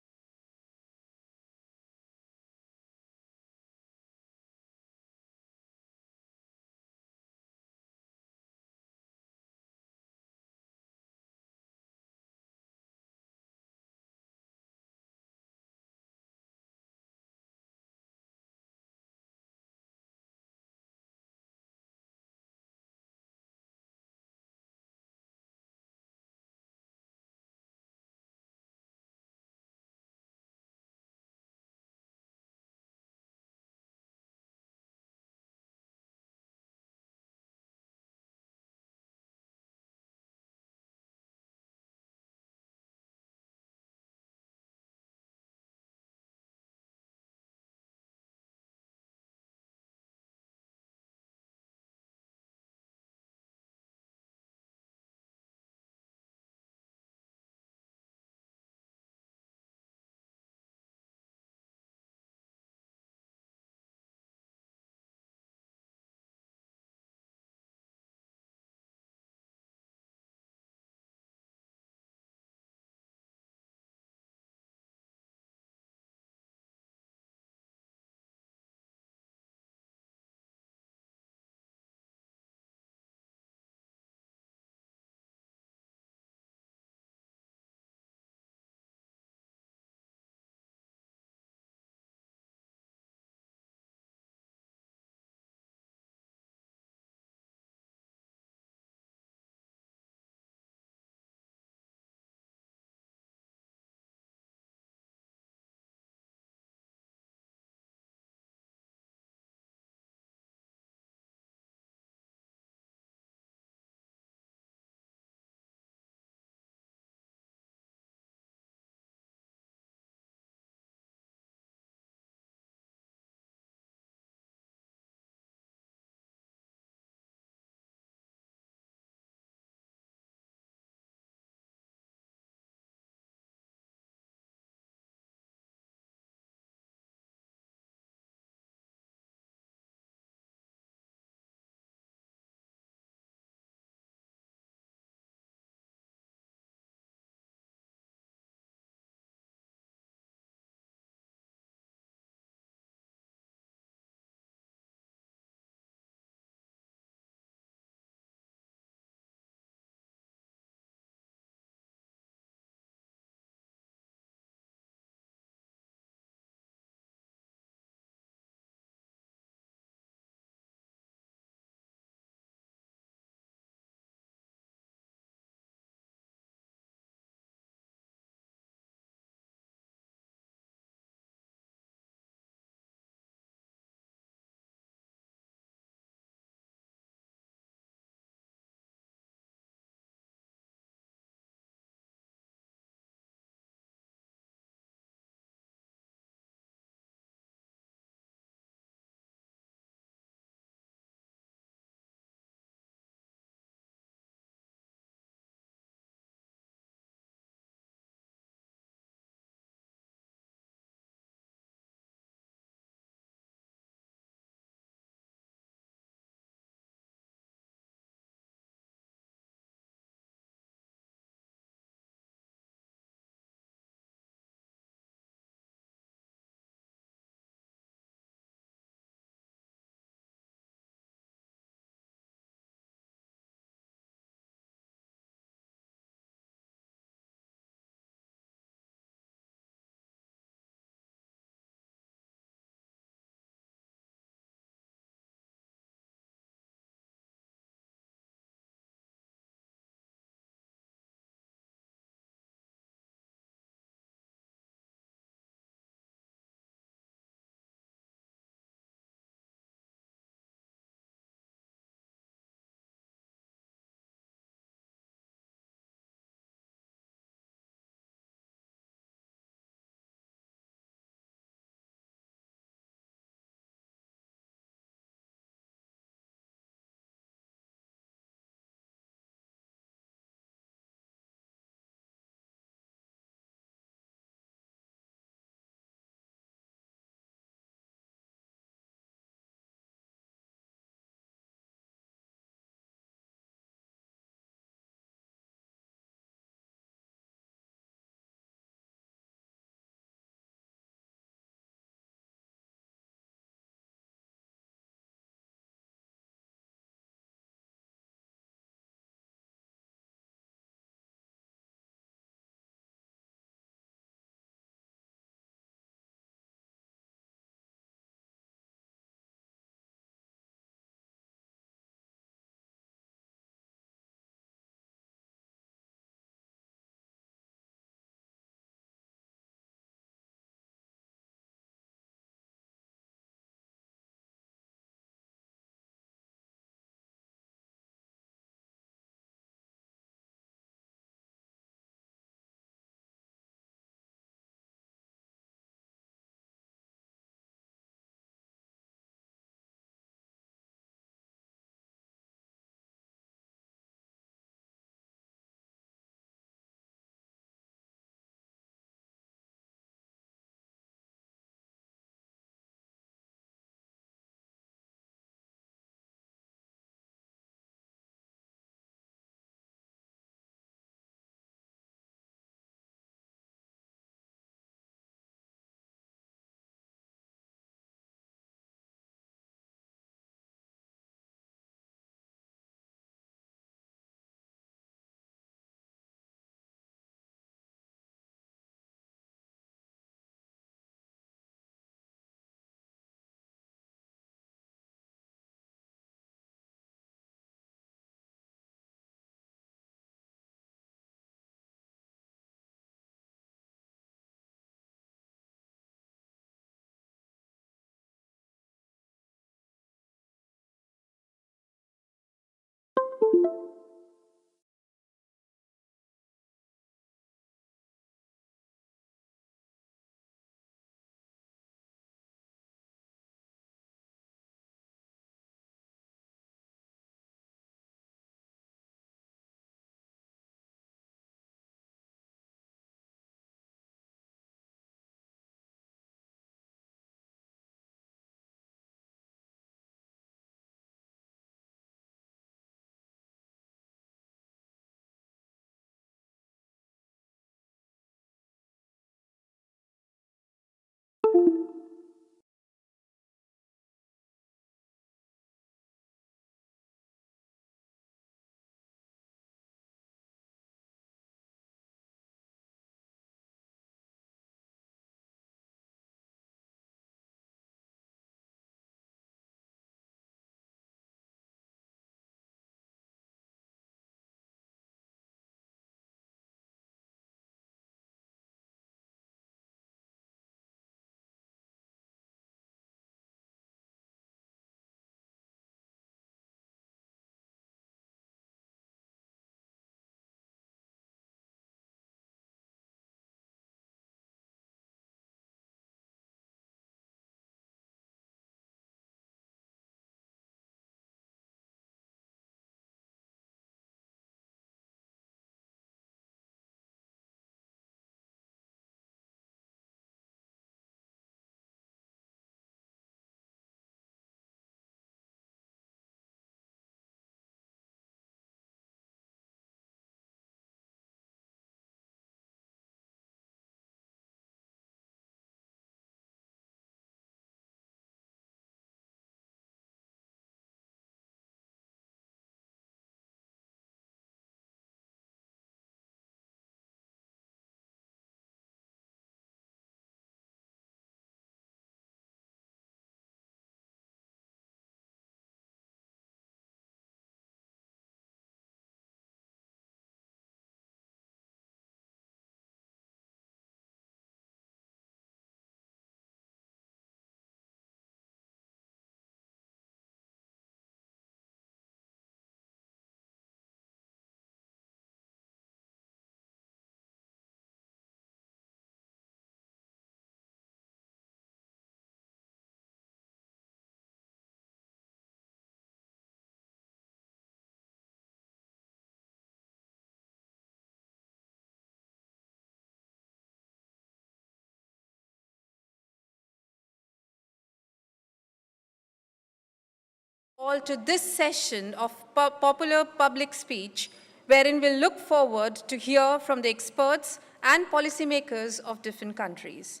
all to this session of popular public speech, wherein we'll look forward to hear from the experts and policymakers of different countries.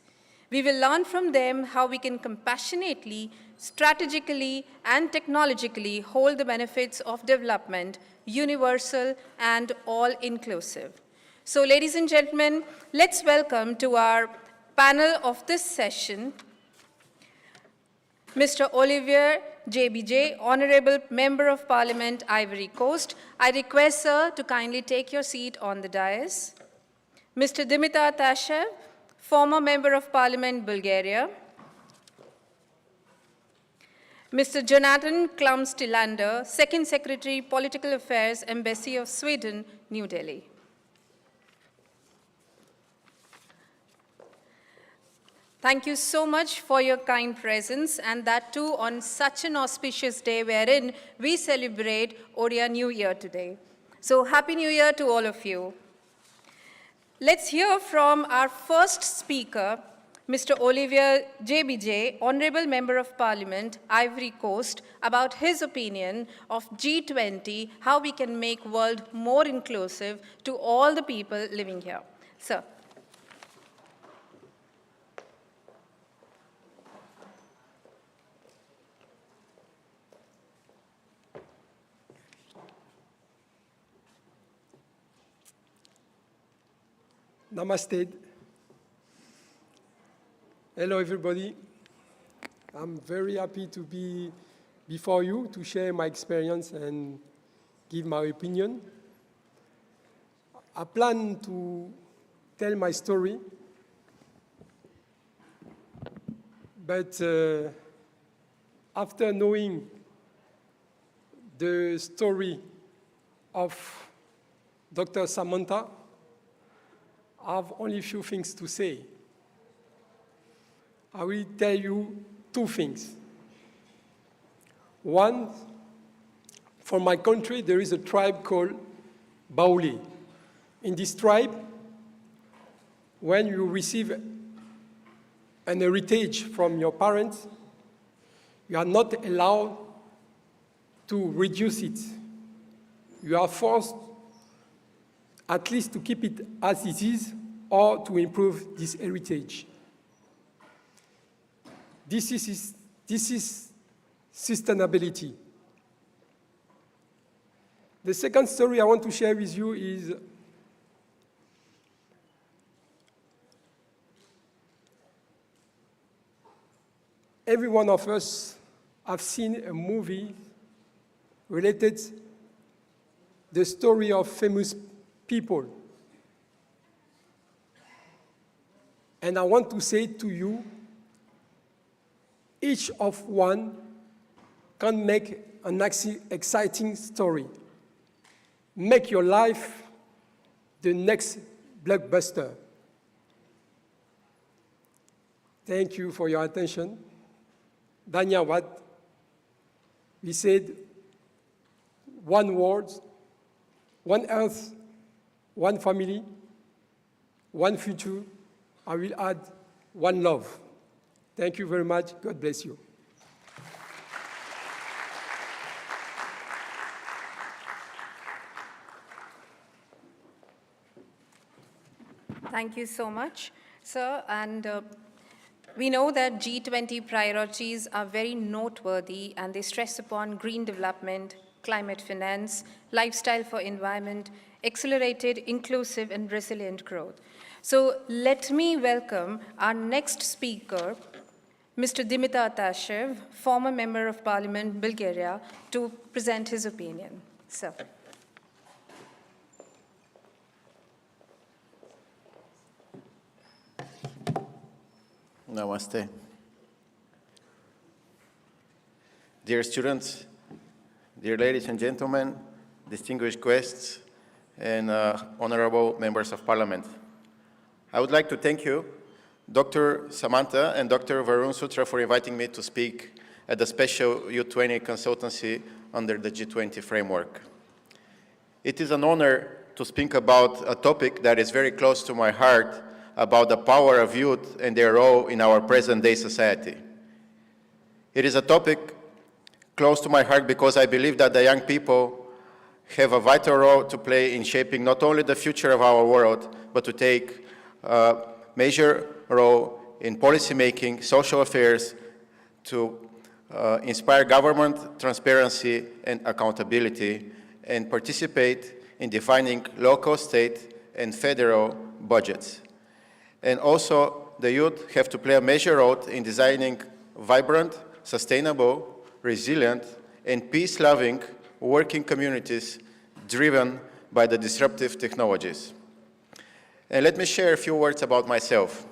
We will learn from them how we can compassionately, strategically, and technologically hold the benefits of development universal and all-inclusive. So, ladies and gentlemen, let's welcome to our panel of this session, Mr. Olivier JBJ, Honorable Member of Parliament, Ivory Coast. I request, sir, to kindly take your seat on the dais. Mr. Dimitar Tashev, former Member of Parliament, Bulgaria. Mr. Jonathan Klums-Tillander, Second Secretary, Political Affairs, Embassy of Sweden, New Delhi. Thank you so much for your kind presence, and that too on such an auspicious day wherein we celebrate Odia New Year today. So Happy New Year to all of you. Let's hear from our first speaker, Mr. Olivier JBJ, Honorable Member of Parliament, Ivory Coast, about his opinion of G20, how we can make world more inclusive to all the people living here. Sir. Namaste. Hello, everybody. I'm very happy to be before you to share my experience and give my opinion. I plan to tell my story, but after knowing the story of Dr. Samantha, I have only a few things to say. I will tell you two things. One, for my country, there is a tribe called Baoulé. In this tribe, when you receive an heritage from your parents, you are not allowed to reduce it. You are forced at least to keep it as it is or to improve this heritage. This is sustainability. The second story I want to share with you is every one of us have seen a movie related to the story of famous people. And I want to say to you, each of one can make an exciting story. Make your life the next blockbuster. Thank you for your attention. Danya, what we said, one world, one earth, one family, one future. I will add one love. Thank you very much. God bless you. Thank you so much, sir. And we know that G20 priorities are very noteworthy, and they stress upon green development, climate finance, lifestyle for environment, accelerated, inclusive, and resilient growth. So let me welcome our next speaker, Mr. Dimitar Tashev, former Member of Parliament, Bulgaria, to present his opinion. Sir. Namaste. Dear students, dear ladies and gentlemen, distinguished guests, and honorable members of parliament. I would like to thank you, Dr. Samantha and Dr. Varun Sutra, for inviting me to speak at the special U20 consultancy under the G20 framework. It is an honor to speak about a topic that is very close to my heart, about the power of youth and their role in our present-day society. It is a topic close to my heart because I believe that the young people have a vital role to play in shaping not only the future of our world, but to take a major role in policy making, social affairs, to inspire government transparency and accountability, and participate in defining local, state, and federal budgets. And also, the youth have to play a major role in designing vibrant, sustainable, resilient, and peace-loving working communities driven by the disruptive technologies. And let me share a few words about myself.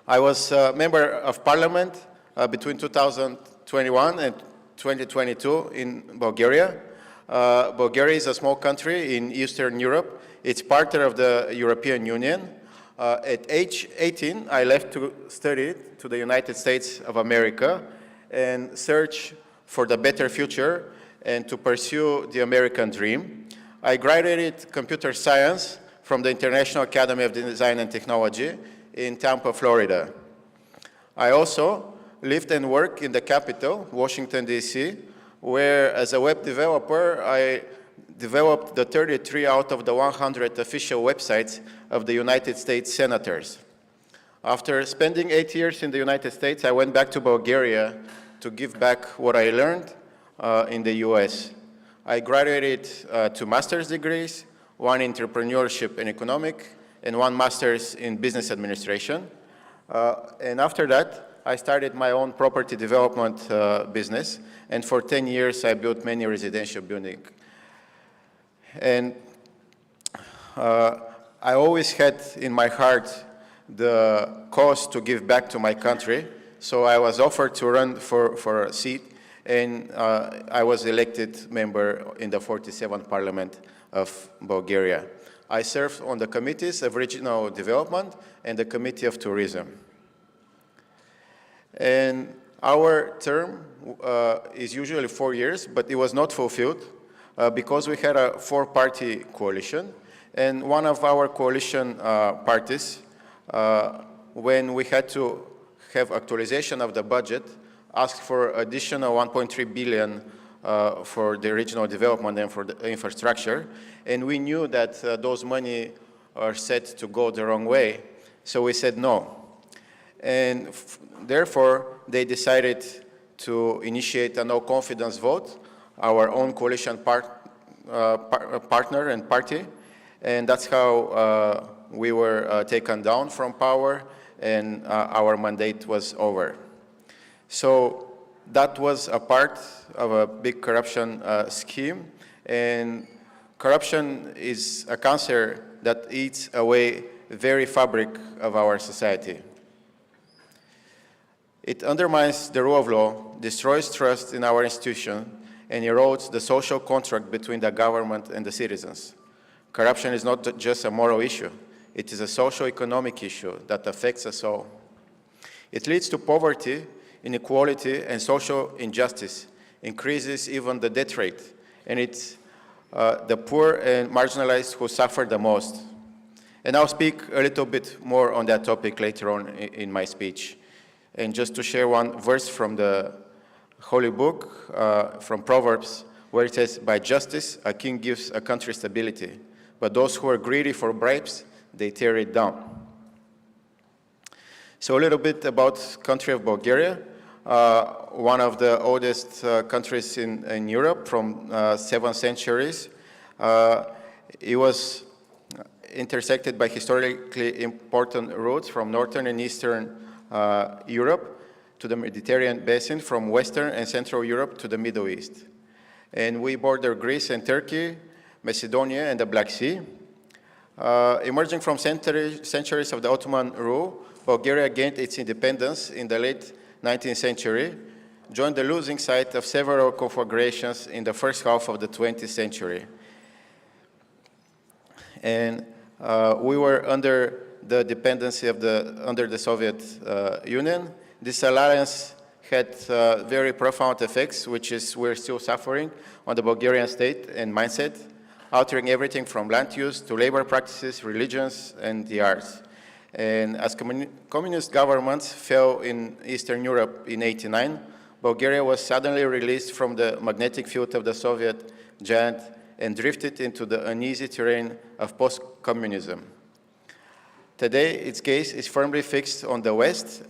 I was a member of parliament between 2021 and 2022 in Bulgaria. Bulgaria is a small country in Eastern Europe. It's part of the European Union. At age 18, I left to study to the United States of America and search for the better future and to pursue the American dream. I graduated computer science from the International Academy of Design and Technology in Tampa, Florida. I also lived and worked in the capital, Washington, D.C., where as a web developer, I developed the 33 out of the 100 official websites of the United States senators. After spending 8 years in the United States, I went back to Bulgaria to give back what I learned in the US. I graduated 2 master's degrees, 1 in entrepreneurship and economic, and 1 master's in business administration. And after that, I started my own property development business, and for 10 years I built many residential buildings. And I always had in my heart the cause to give back to my country, so I was offered to run for a seat, and I was elected member in the 47th Parliament of Bulgaria. I served on the committees of regional development and the Committee of Tourism. And our term is usually 4 years, but it was not fulfilled because we had a 4-party coalition. And one of our coalition parties, when we had to have actualization of the budget, asked for additional 1.3 billion for the regional development and for the infrastructure. And we knew that those money are set to go the wrong way, so we said no. And therefore, they decided to initiate a no-confidence vote, our own coalition partner and party, and that's how we were taken down from power, and our mandate was over. So that was a part of a big corruption scheme, and corruption is a cancer that eats away the very fabric of our society. It undermines the rule of law, destroys trust in our institution, and erodes the social contract between the government and the citizens. Corruption is not just a moral issue. It is a socio-economic issue that affects us all. It leads to poverty, inequality, and social injustice, increases even the death rate, and it's the poor and marginalized who suffer the most. And I'll speak a little bit more on that topic later on in my speech. And just to share one verse from the Holy Book, from Proverbs, where it says, "By justice a king gives a country stability, but those who are greedy for bribes, they tear it down." So a little bit about country of Bulgaria, one of the oldest countries in Europe from 7th centuries. It was intersected by historically important routes from northern and eastern Europe to the Mediterranean basin, from Western and Central Europe to the Middle East. And we border Greece and Turkey, Macedonia and the Black Sea. Emerging from centuries of the Ottoman rule, Bulgaria gained its independence in the late 19th century, joined the losing side of several conflagrations in the first half of the 20th century. And we were under the dependency of under the Soviet Union. This alliance had very profound effects, which is we're still suffering on the Bulgarian state and mindset, altering everything from land use to labor practices, religions, and the arts. And as communist governments fell in Eastern Europe in '89, Bulgaria was suddenly released from the magnetic field of the Soviet giant and drifted into the uneasy terrain of post-communism. Today, its gaze is firmly fixed on the West.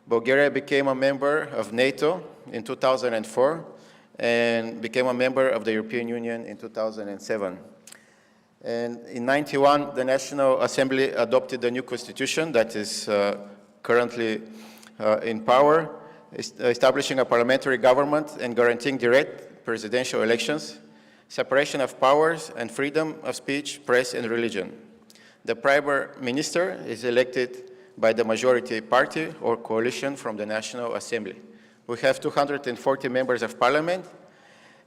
Bulgaria became a member of NATO in 2004 and became a member of the European Union in 2007. And in 1991, the National Assembly adopted the new constitution that is currently in power, establishing a parliamentary government and guaranteeing direct presidential elections, separation of powers, and freedom of speech, press, and religion. The Prime Minister is elected by the majority party or coalition from the National Assembly. We have 240 members of parliament,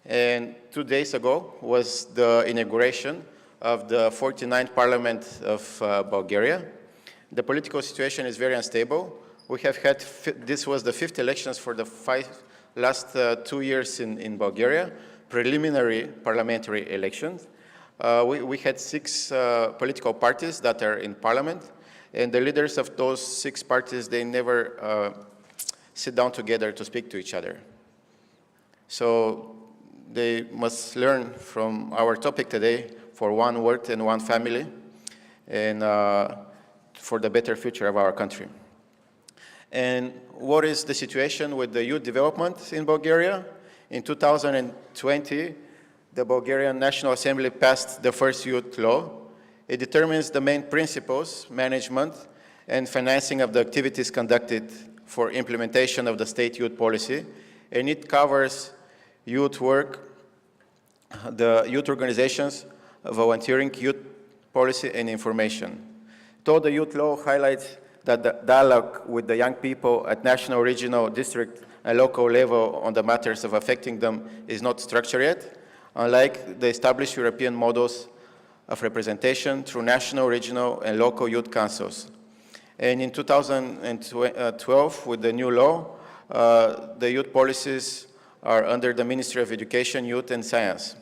and 2 days ago was the inauguration of the 49th Parliament of Bulgaria. The political situation is very unstable. We have had, this was the 5th elections for the last 2 years in Bulgaria, preliminary parliamentary elections. We had 6 political parties that are in parliament, and the leaders of those 6 parties, they never sit down together to speak to each other. So they must learn from our topic today for one word and one family, and for the better future of our country. And what is the situation with the youth development in Bulgaria? In 2020, the Bulgarian National Assembly passed the first youth law. It determines the main principles, management, and financing of the activities conducted for implementation of the state youth policy, and it covers youth work, the youth organizations, volunteering, youth policy, and information. Though the youth law highlights that the dialogue with the young people at national, regional, district, and local level on the matters of affecting them is not structured yet, unlike the established European models of representation through national, regional, and local youth councils. And in 2012, with the new law, the youth policies are under the Ministry of Education, Youth, and Science.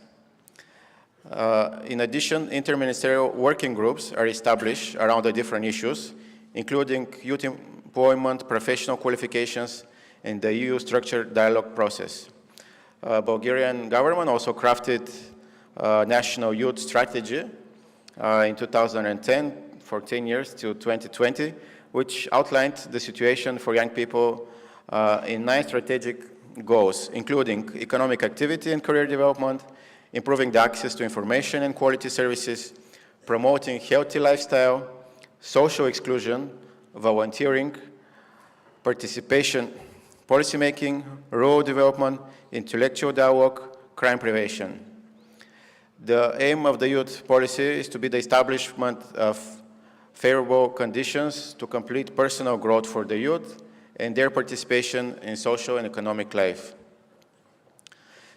In addition, interministerial working groups are established around the different issues, including youth employment, professional qualifications, and the EU structured dialogue process. Bulgarian government also crafted a national youth strategy in 2010 for 10 years to 2020, which outlined the situation for young people in 9 strategic goals, including economic activity and career development, improving the access to information and quality services, promoting healthy lifestyle, social exclusion, volunteering, participation, policymaking, rural development, intellectual dialogue, crime prevention. The aim of the youth policy is to be the establishment of favorable conditions to complete personal growth for the youth and their participation in social and economic life.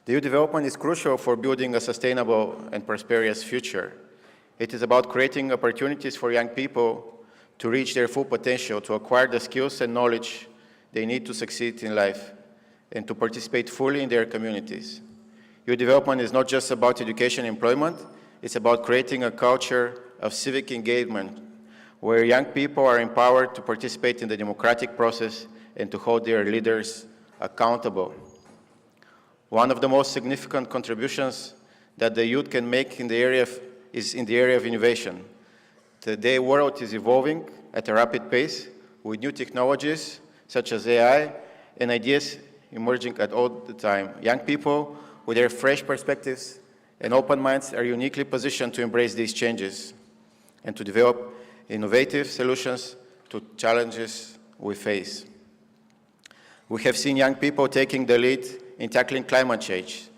The youth development is crucial for building a sustainable and prosperous future. It is about creating opportunities for young people to reach their full potential, to acquire the skills and knowledge they need to succeed in life, and to participate fully in their communities. Youth development is not just about education and employment, it's about creating a culture of civic engagement, where young people are empowered to participate in the democratic process and to hold their leaders accountable. One of the most significant contributions that the youth can make is in the area of innovation. Today, the world is evolving at a rapid pace with new technologies such as AI and ideas emerging at all the time. Young people with their fresh perspectives and open minds are uniquely positioned to embrace these changes and to develop innovative solutions to challenges we face. We have seen young people taking the lead in tackling climate change.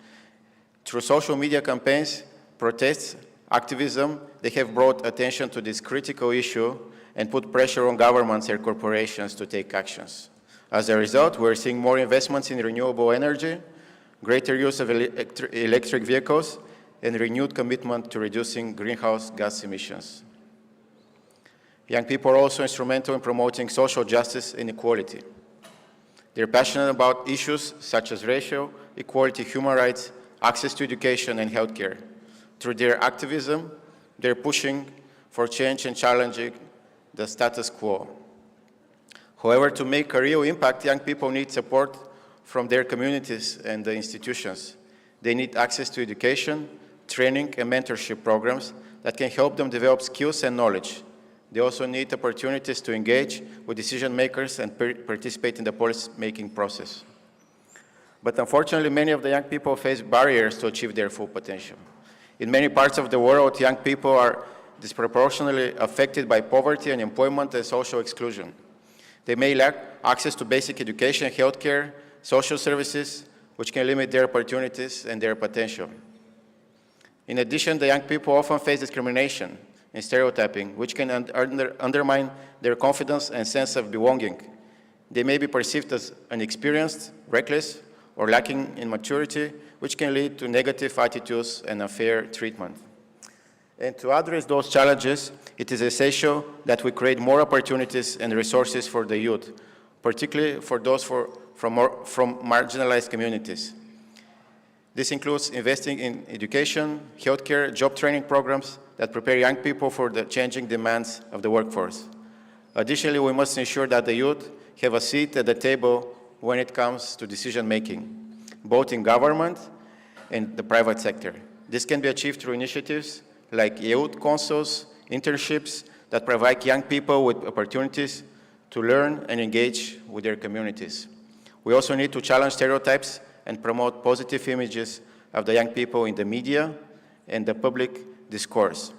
Through social media campaigns, protests, activism, they have brought attention to this critical issue and put pressure on governments and corporations to take actions. As a result, we're seeing more investments in renewable energy, greater use of electric vehicles, and renewed commitment to reducing greenhouse gas emissions. Young people are also instrumental in promoting social justice and equality. They're passionate about issues such as racial equality, human rights, access to education, and healthcare. Through their activism, they're pushing for change and challenging the status quo. However, to make a real impact, young people need support from their communities and the institutions. They need access to education, training, and mentorship programs that can help them develop skills and knowledge. They also need opportunities to engage with decision makers and participate in the policy-making process. But unfortunately, many of the young people face barriers to achieve their full potential. In many parts of the world, young people are disproportionately affected by poverty, unemployment, and social exclusion. They may lack access to basic education, healthcare, social services, which can limit their opportunities and their potential. In addition, the young people often face discrimination and stereotyping, which can undermine their confidence and sense of belonging. They may be perceived as inexperienced, reckless, or lacking in maturity, which can lead to negative attitudes and unfair treatment. And to address those challenges, it is essential that we create more opportunities and resources for the youth, particularly for those from marginalized communities. This includes investing in education, healthcare, job training programs that prepare young people for the changing demands of the workforce. Additionally, we must ensure that the youth have a seat at the table when it comes to decision-making, both in government and the private sector. This can be achieved through initiatives like youth councils, internships that provide young people with opportunities to learn and engage with their communities. We also need to challenge stereotypes and promote positive images of the young people in the media and the public discourse.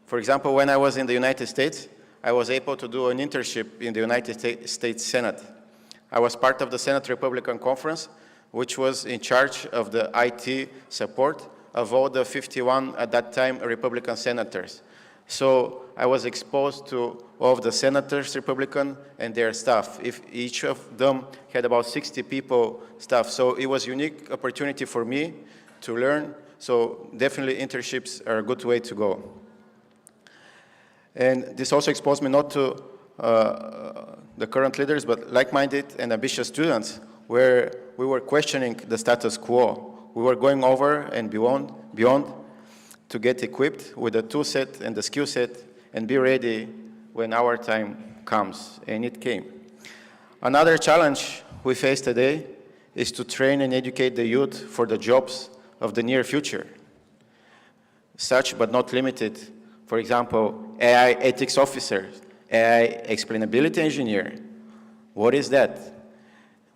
For example, when I was in the United States, I was able to do an internship in the United States Senate. I was part of the Senate Republican Conference, which was in charge of the IT support of all the 51 at that time Republican senators. So I was exposed to all of the senators, Republican, and their staff. If each of them had about 60 people staff. So it was a unique opportunity for me to learn. So definitely internships are a good way to go. And this also exposed me not to the current leaders, but like-minded and ambitious students, where we were questioning the status quo. We were going over and beyond to get equipped with the tool set and the skill set and be ready when our time comes, and it came. Another challenge we face today is to train and educate the youth for the jobs of the near future. Such, but not limited, for example, AI ethics officer, AI explainability engineer. What is that?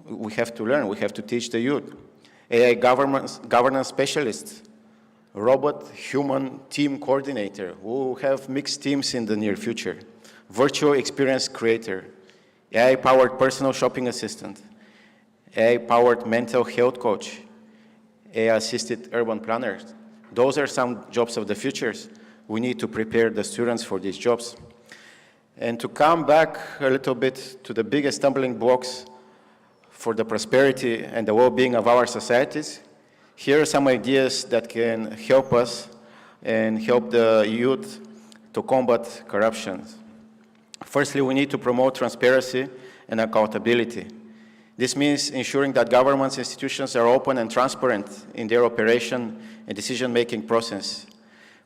We have to learn, we have to teach the youth. AI governance specialist, robot-human team coordinator, who have mixed teams in the near future, virtual experience creator, AI-powered personal shopping assistant, AI-powered mental health coach, AI-assisted urban planners. Those are some jobs of the futures. We need to prepare the students for these jobs. And to come back a little bit to the biggest stumbling blocks for the prosperity and the well-being of our societies, here are some ideas that can help us and help the youth to combat corruption. Firstly, we need to promote transparency and accountability. This means ensuring that governments and institutions are open and transparent in their operation and decision-making process.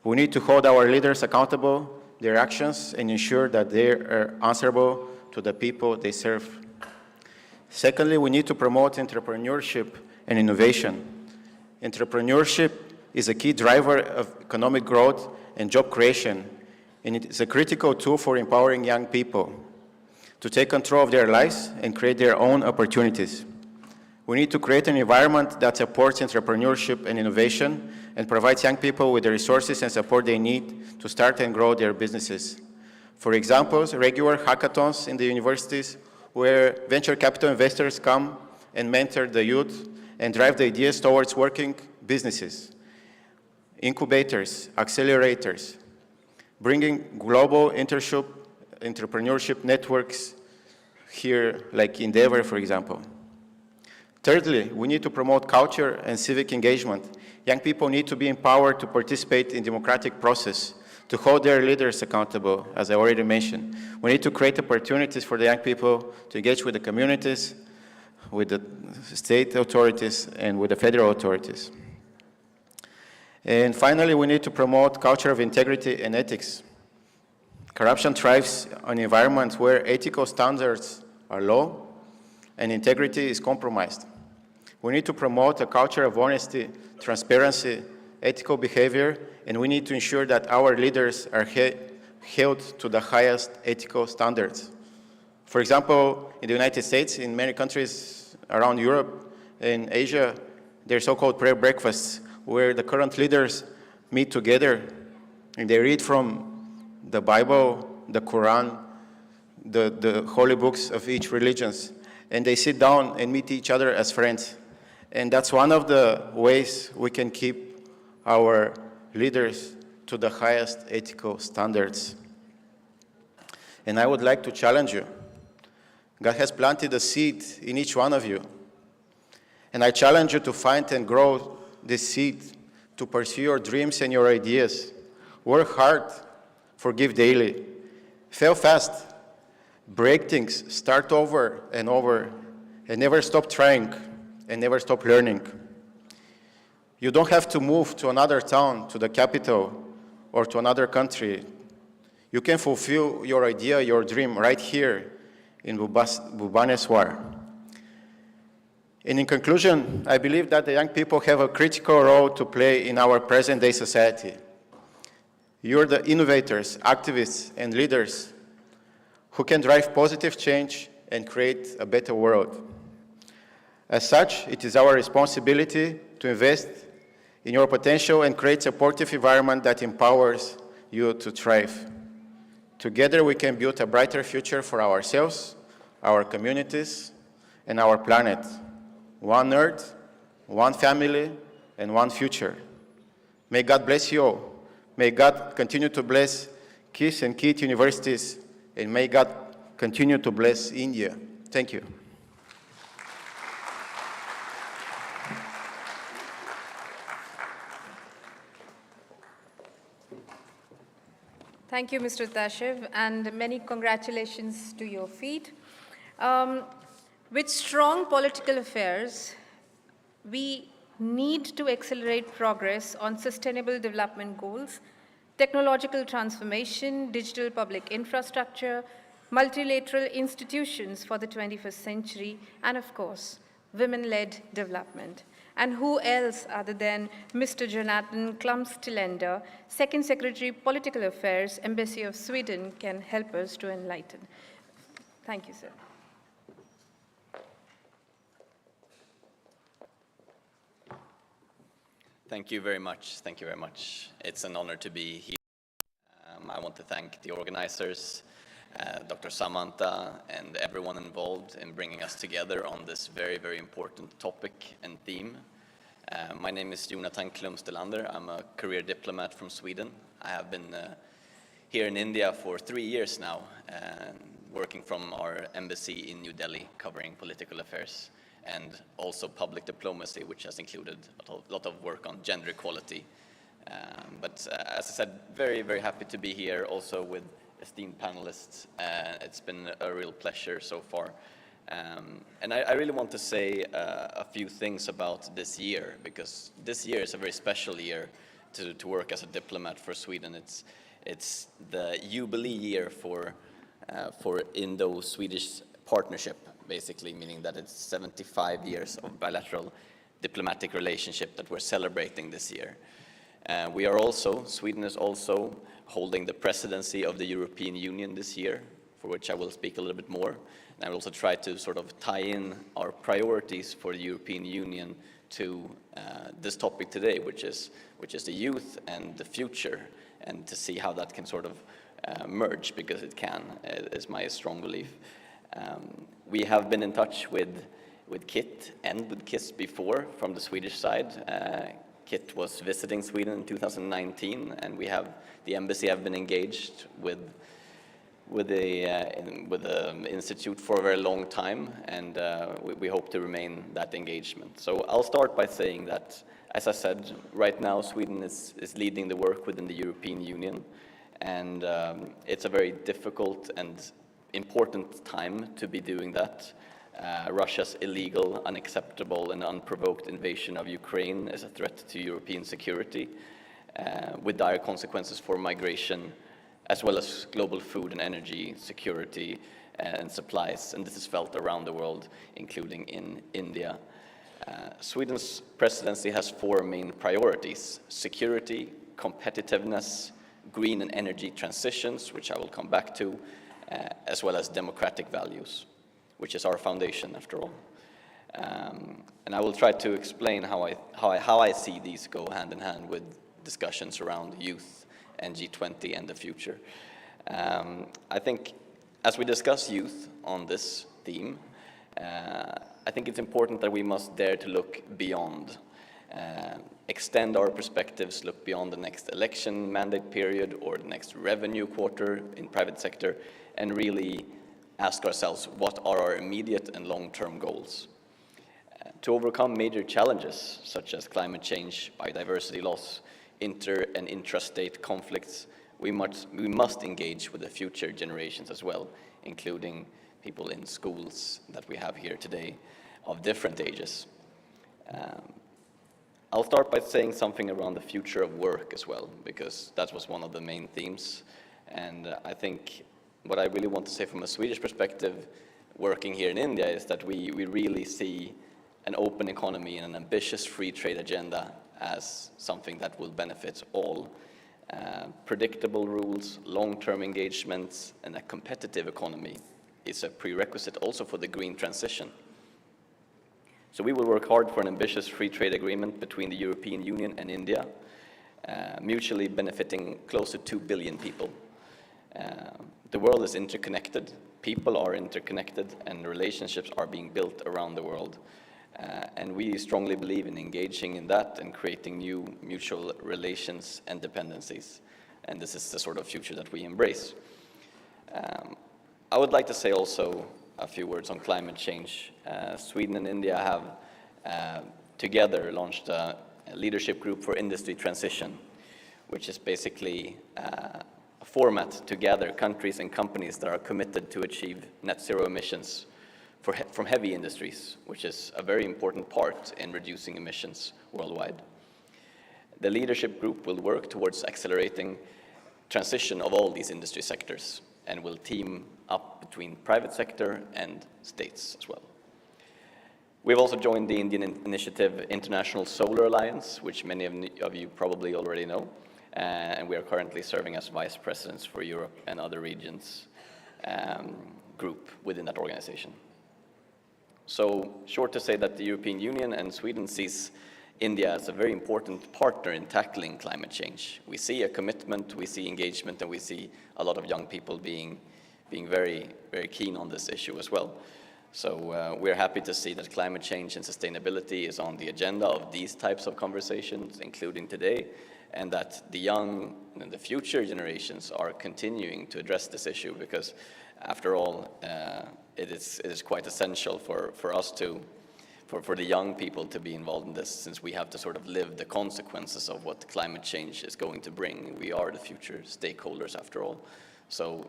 We need to hold our leaders accountable, their actions, and ensure that they are answerable to the people they serve. Secondly, we need to promote entrepreneurship and innovation. Entrepreneurship is a key driver of economic growth and job creation, and it is a critical tool for empowering young people to take control of their lives and create their own opportunities. We need to create an environment that supports entrepreneurship and innovation and provides young people with the resources and support they need to start and grow their businesses. For example, regular hackathons in the universities where venture capital investors come and mentor the youth and drive the ideas towards working businesses, incubators, accelerators, bringing global entrepreneurship networks here, like Endeavor, for example. Thirdly, we need to promote culture and civic engagement. Young people need to be empowered to participate in democratic process, to hold their leaders accountable, as I already mentioned. We need to create opportunities for the young people to engage with the communities, with the state authorities, and with the federal authorities. And finally, we need to promote culture of integrity and ethics. Corruption thrives on environments where ethical standards are low and integrity is compromised. We need to promote a culture of honesty, transparency, ethical behavior, and we need to ensure that our leaders are held to the highest ethical standards. For example, in the United States, in many countries around Europe and Asia, there are so-called prayer breakfasts where the current leaders meet together and they read from the Bible, the Quran, the holy books of each religion, and they sit down and meet each other as friends. And that's one of the ways we can keep our leaders to the highest ethical standards. And I would like to challenge you. God has planted a seed in each one of you. And I challenge you to find and grow this seed, to pursue your dreams and your ideas. Work hard, forgive daily, fail fast, break things, start over, and never stop trying, and never stop learning. You don't have to move to another town, to the capital, or to another country. You can fulfill your idea, your dream, right here in Bhubaneswar. And in conclusion, I believe that the young people have a critical role to play in our present-day society. You're the innovators, activists, and leaders who can drive positive change and create a better world. As such, it is our responsibility to invest in your potential and create a supportive environment that empowers you to thrive. Together, we can build a brighter future for ourselves, our communities, and our planet. One Earth, one family, and one future. May God bless you all. May God continue to bless KIIT and KIIT universities, and may God continue to bless India. Thank you. Thank you, Mr. Tashiv, and many congratulations to your feat. With strong political affairs, we need to accelerate progress on sustainable development goals, technological transformation, digital public infrastructure, multilateral institutions for the 21st century, and of course, women-led development. And who else other than Mr. Jonathan Klumstilender, Second Secretary, Political Affairs, Embassy of Sweden, can help us to enlighten. Thank you, sir. Thank you very much. Thank you very much. It's an honor to be here. I want to thank the organizers, Dr. Samantha, and everyone involved in bringing us together on this very, very important topic and theme. My name is Jonathan Klumstilender. I'm a career diplomat from Sweden. I have been here in India for 3 years now, working from our embassy in New Delhi, covering political affairs, and also public diplomacy, which has included a lot of work on gender equality. But as I said, very, very happy to be here also with esteemed panelists. It's been a real pleasure so far. And I really want to say a few things about this year, because this year is a very special year to work as a diplomat for Sweden. It's the Jubilee year for Indo-Swedish partnership, basically, meaning that it's 75 years of bilateral diplomatic relationship that we're celebrating this year. Sweden is also holding the presidency of the European Union this year, for which I will speak a little bit more. And I will also try to sort of tie in our priorities for the European Union to this topic today, which is the youth and the future, and to see how that can sort of merge, because it can, is my strong belief. We have been in touch with KIIT and with KISS before from the Swedish side. KIIT was visiting Sweden in 2019, and the embassy have been engaged with the institute for a very long time, and we hope to remain that engagement. So I'll start by saying that, as I said, right now Sweden is leading the work within the European Union, and it's a very difficult and important time to be doing that. Russia's illegal, unacceptable, and unprovoked invasion of Ukraine is a threat to European security, with dire consequences for migration, as well as global food and energy security and supplies, and this is felt around the world, including in India. Sweden's presidency has 4 main priorities: security, competitiveness, green and energy transitions, which I will come back to, as well as democratic values, which is our foundation after all. And I will try to explain how I see these go hand in hand with discussions around youth and G20 and the future. I think as we discuss youth on this theme, I think it's important that we must dare to look beyond, extend our perspectives, look beyond the next election mandate period or the next revenue quarter in private sector, and really ask ourselves, what are our immediate and long-term goals? To overcome major challenges such as climate change, biodiversity loss, inter and intrastate conflicts, we must engage with the future generations as well, including people in schools that we have here today of different ages. I'll start by saying something around the future of work as well, because that was one of the main themes. And I think what I really want to say from a Swedish perspective, working here in India, is that we really see an open economy and an ambitious free trade agenda as something that will benefit all. Predictable rules, long-term engagements, and a competitive economy is a prerequisite also for the green transition. So we will work hard for an ambitious free trade agreement between the European Union and India, mutually benefiting close to 2 billion people. The world is interconnected, people are interconnected, and relationships are being built around the world. And we strongly believe in engaging in that and creating new mutual relations and dependencies. And this is the sort of future that we embrace. I would like to say also a few words on climate change. Sweden and India have together launched a leadership group for industry transition, which is basically a format to gather countries and companies that are committed to achieve net zero emissions from heavy industries, which is a very important part in reducing emissions worldwide. The leadership group will work towards accelerating transition of all these industry sectors and will team up between private sector and states as well. We've also joined the Indian initiative International Solar Alliance, which many of you probably already know, and we are currently serving as vice presidents for Europe and other regions group within that organization. So, short to say that the European Union and Sweden sees India as a very important partner in tackling climate change. We see a commitment, we see engagement, and we see a lot of young people being very, very keen on this issue as well. So we're happy to see that climate change and sustainability is on the agenda of these types of conversations, including today, and that the young and the future generations are continuing to address this issue, because after all, it is quite essential for us for the young people to be involved in this, since we have to sort of live the consequences of what climate change is going to bring. We are the future stakeholders after all. So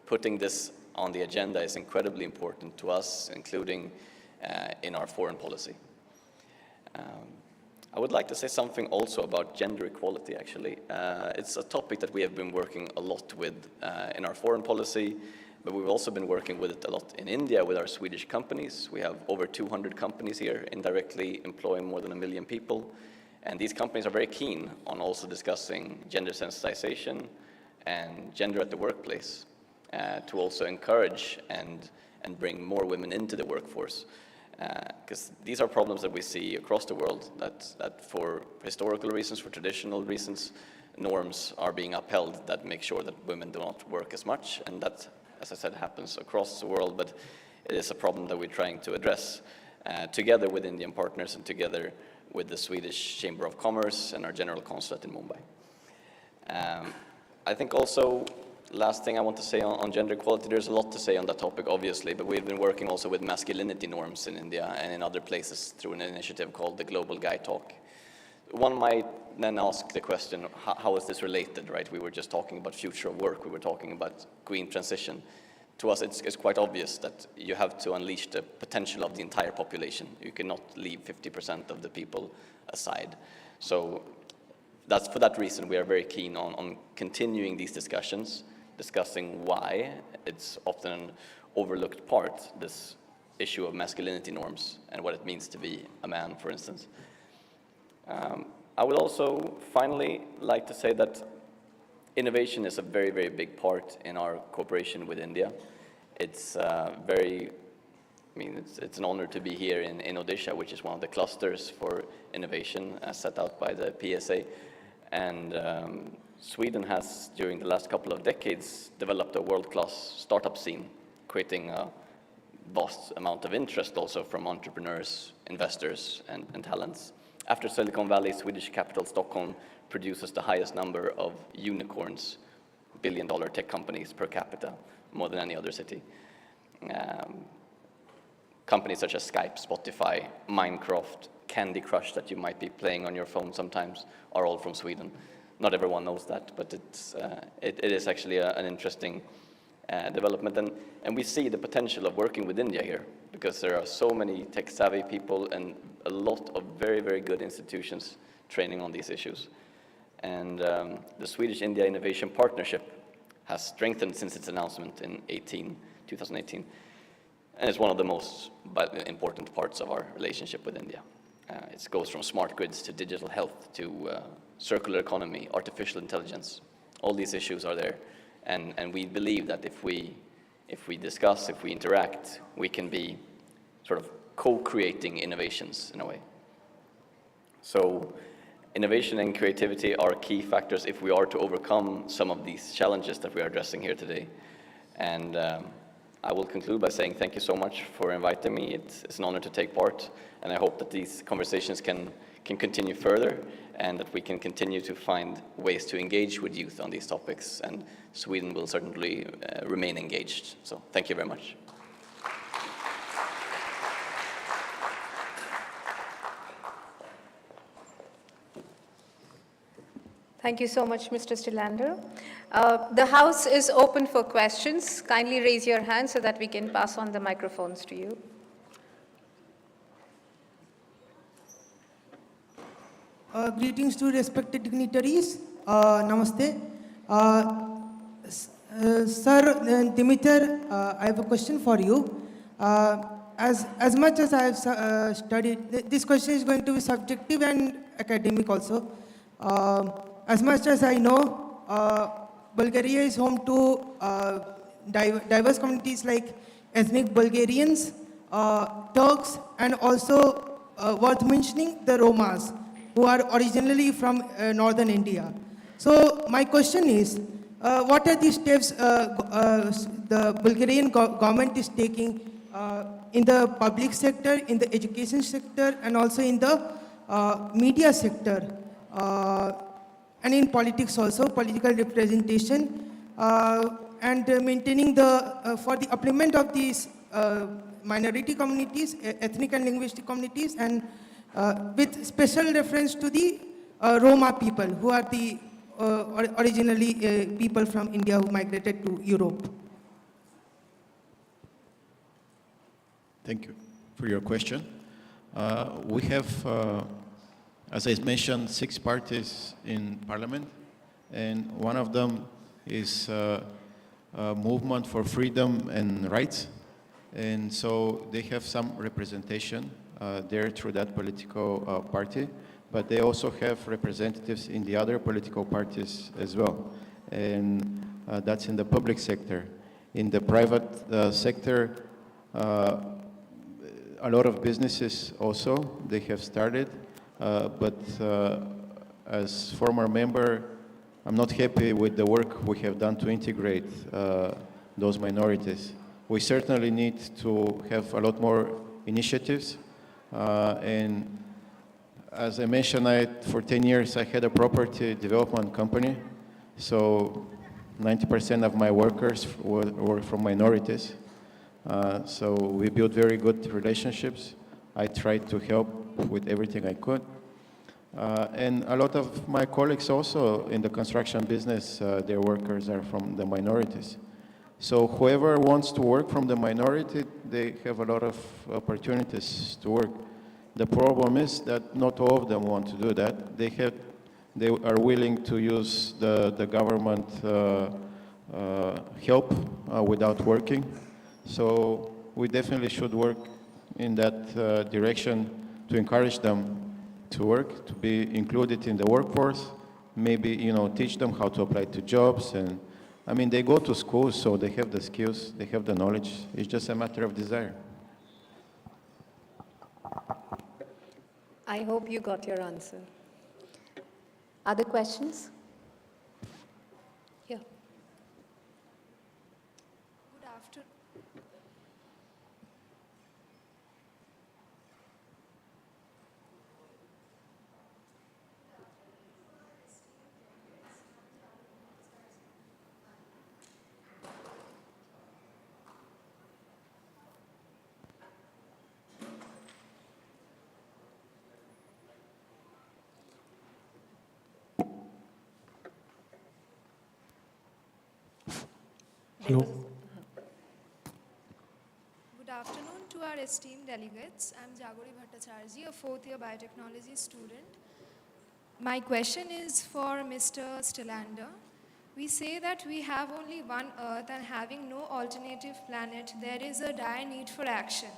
putting this on the agenda is incredibly important to us, including in our foreign policy. I would like to say something also about gender equality, actually. It's a topic that we have been working a lot with in our foreign policy, but we've also been working with it a lot in India with our Swedish companies. We have over 200 companies here, indirectly employing more than 1 million people. And these companies are very keen on also discussing gender sensitization and gender at the workplace to also encourage and bring more women into the workforce. Because these are problems that we see across the world, that for historical reasons, for traditional reasons, norms are being upheld that make sure that women do not work as much, and that, as I said, happens across the world, but it is a problem that we're trying to address together with Indian partners and together with the Swedish Chamber of Commerce and our General Consulate in Mumbai. I think also, last thing I want to say on gender equality, there's a lot to say on that topic, obviously, but we've been working also with masculinity norms in India and in other places through an initiative called the Global Guy Talk. One might then ask the question, how is this related, right? We were just talking about future of work, we were talking about green transition. To us, it's quite obvious that you have to unleash the potential of the entire population. You cannot leave 50% of the people aside. So that's for that reason we are very keen on continuing these discussions, discussing why it's often an overlooked part, this issue of masculinity norms and what it means to be a man, for instance. I would also finally like to say that innovation is a very, very big part in our cooperation with India. It's it's an honor to be here in Odisha, which is one of the clusters for innovation as set out by the PSA. And Sweden has, during the last couple of decades, developed a world-class startup scene, creating a vast amount of interest also from entrepreneurs, investors, and talents. After Silicon Valley, Swedish capital Stockholm produces the highest number of unicorns, billion-dollar tech companies per capita, more than any other city. Companies such as Skype, Spotify, Minecraft, Candy Crush that you might be playing on your phone sometimes are all from Sweden. Not everyone knows that, but it is actually an interesting development. And we see the potential of working with India here, because there are so many tech-savvy people and a lot of very, very good institutions training on these issues. And the Swedish-India Innovation Partnership has strengthened since its announcement in 2018. And it's one of the most important parts of our relationship with India. It goes from smart grids to digital health to circular economy, artificial intelligence. All these issues are there. And we believe that if we discuss, if we interact, we can be sort of co-creating innovations in a way. So innovation and creativity are key factors if we are to overcome some of these challenges that we are addressing here today. And I will conclude by saying thank you so much for inviting me. It's an honor to take part, and I hope that these conversations can continue further, and that we can continue to find ways to engage with youth on these topics, and Sweden will certainly remain engaged. So thank you very much. Thank you so much, Mr. Stillander. The House is open for questions. Kindly raise your hand so that we can pass on the microphones to you. Greetings to respected dignitaries. Namaste. Sir Dimitar, I have a question for you. As much as I have studied, this question is going to be subjective and academic also. As much as I know, Bulgaria is home to diverse communities like ethnic Bulgarians, Turks, and also worth mentioning the Romas, who are originally from northern India. So my question is, what are the steps the Bulgarian government is taking in the public sector, in the education sector, and also in the media sector, and in politics also, political representation, and maintaining for the upliftment of these minority communities, ethnic and linguistic communities, and with special reference to the Roma people, who are the originally people from India who migrated to Europe. Thank you for your question. We have, as I mentioned, 6 parties in parliament, and one of them is a movement for freedom and rights, and so they have some representation there through that political party, but they also have representatives in the other political parties as well, and that's in the public sector. In the private sector, a lot of businesses also, they have started, but as former member, I'm not happy with the work we have done to integrate those minorities. We certainly need to have a lot more initiatives, and as I mentioned, for 10 years I had a property development company, so 90% of my workers were from minorities. So we built very good relationships. I tried to help with everything I could. And a lot of my colleagues also in the construction business, their workers are from the minorities. So whoever wants to work from the minority, they have a lot of opportunities to work. The problem is that not all of them want to do that. They are willing to use the government help without working. So we definitely should work in that direction to encourage them to work, to be included in the workforce, maybe, you know, teach them how to apply to jobs. And I mean, they go to school, so they have the skills, they have the knowledge. It's just a matter of desire. I hope you got your answer. Other questions? Here. Good afternoon. Hello. Good afternoon to our esteemed delegates. I'm Jagori Bhattacharjee, a fourth-year biotechnology student. My question is for Mr. Stillander. We say that we have only one Earth and having no alternative planet, there is a dire need for action.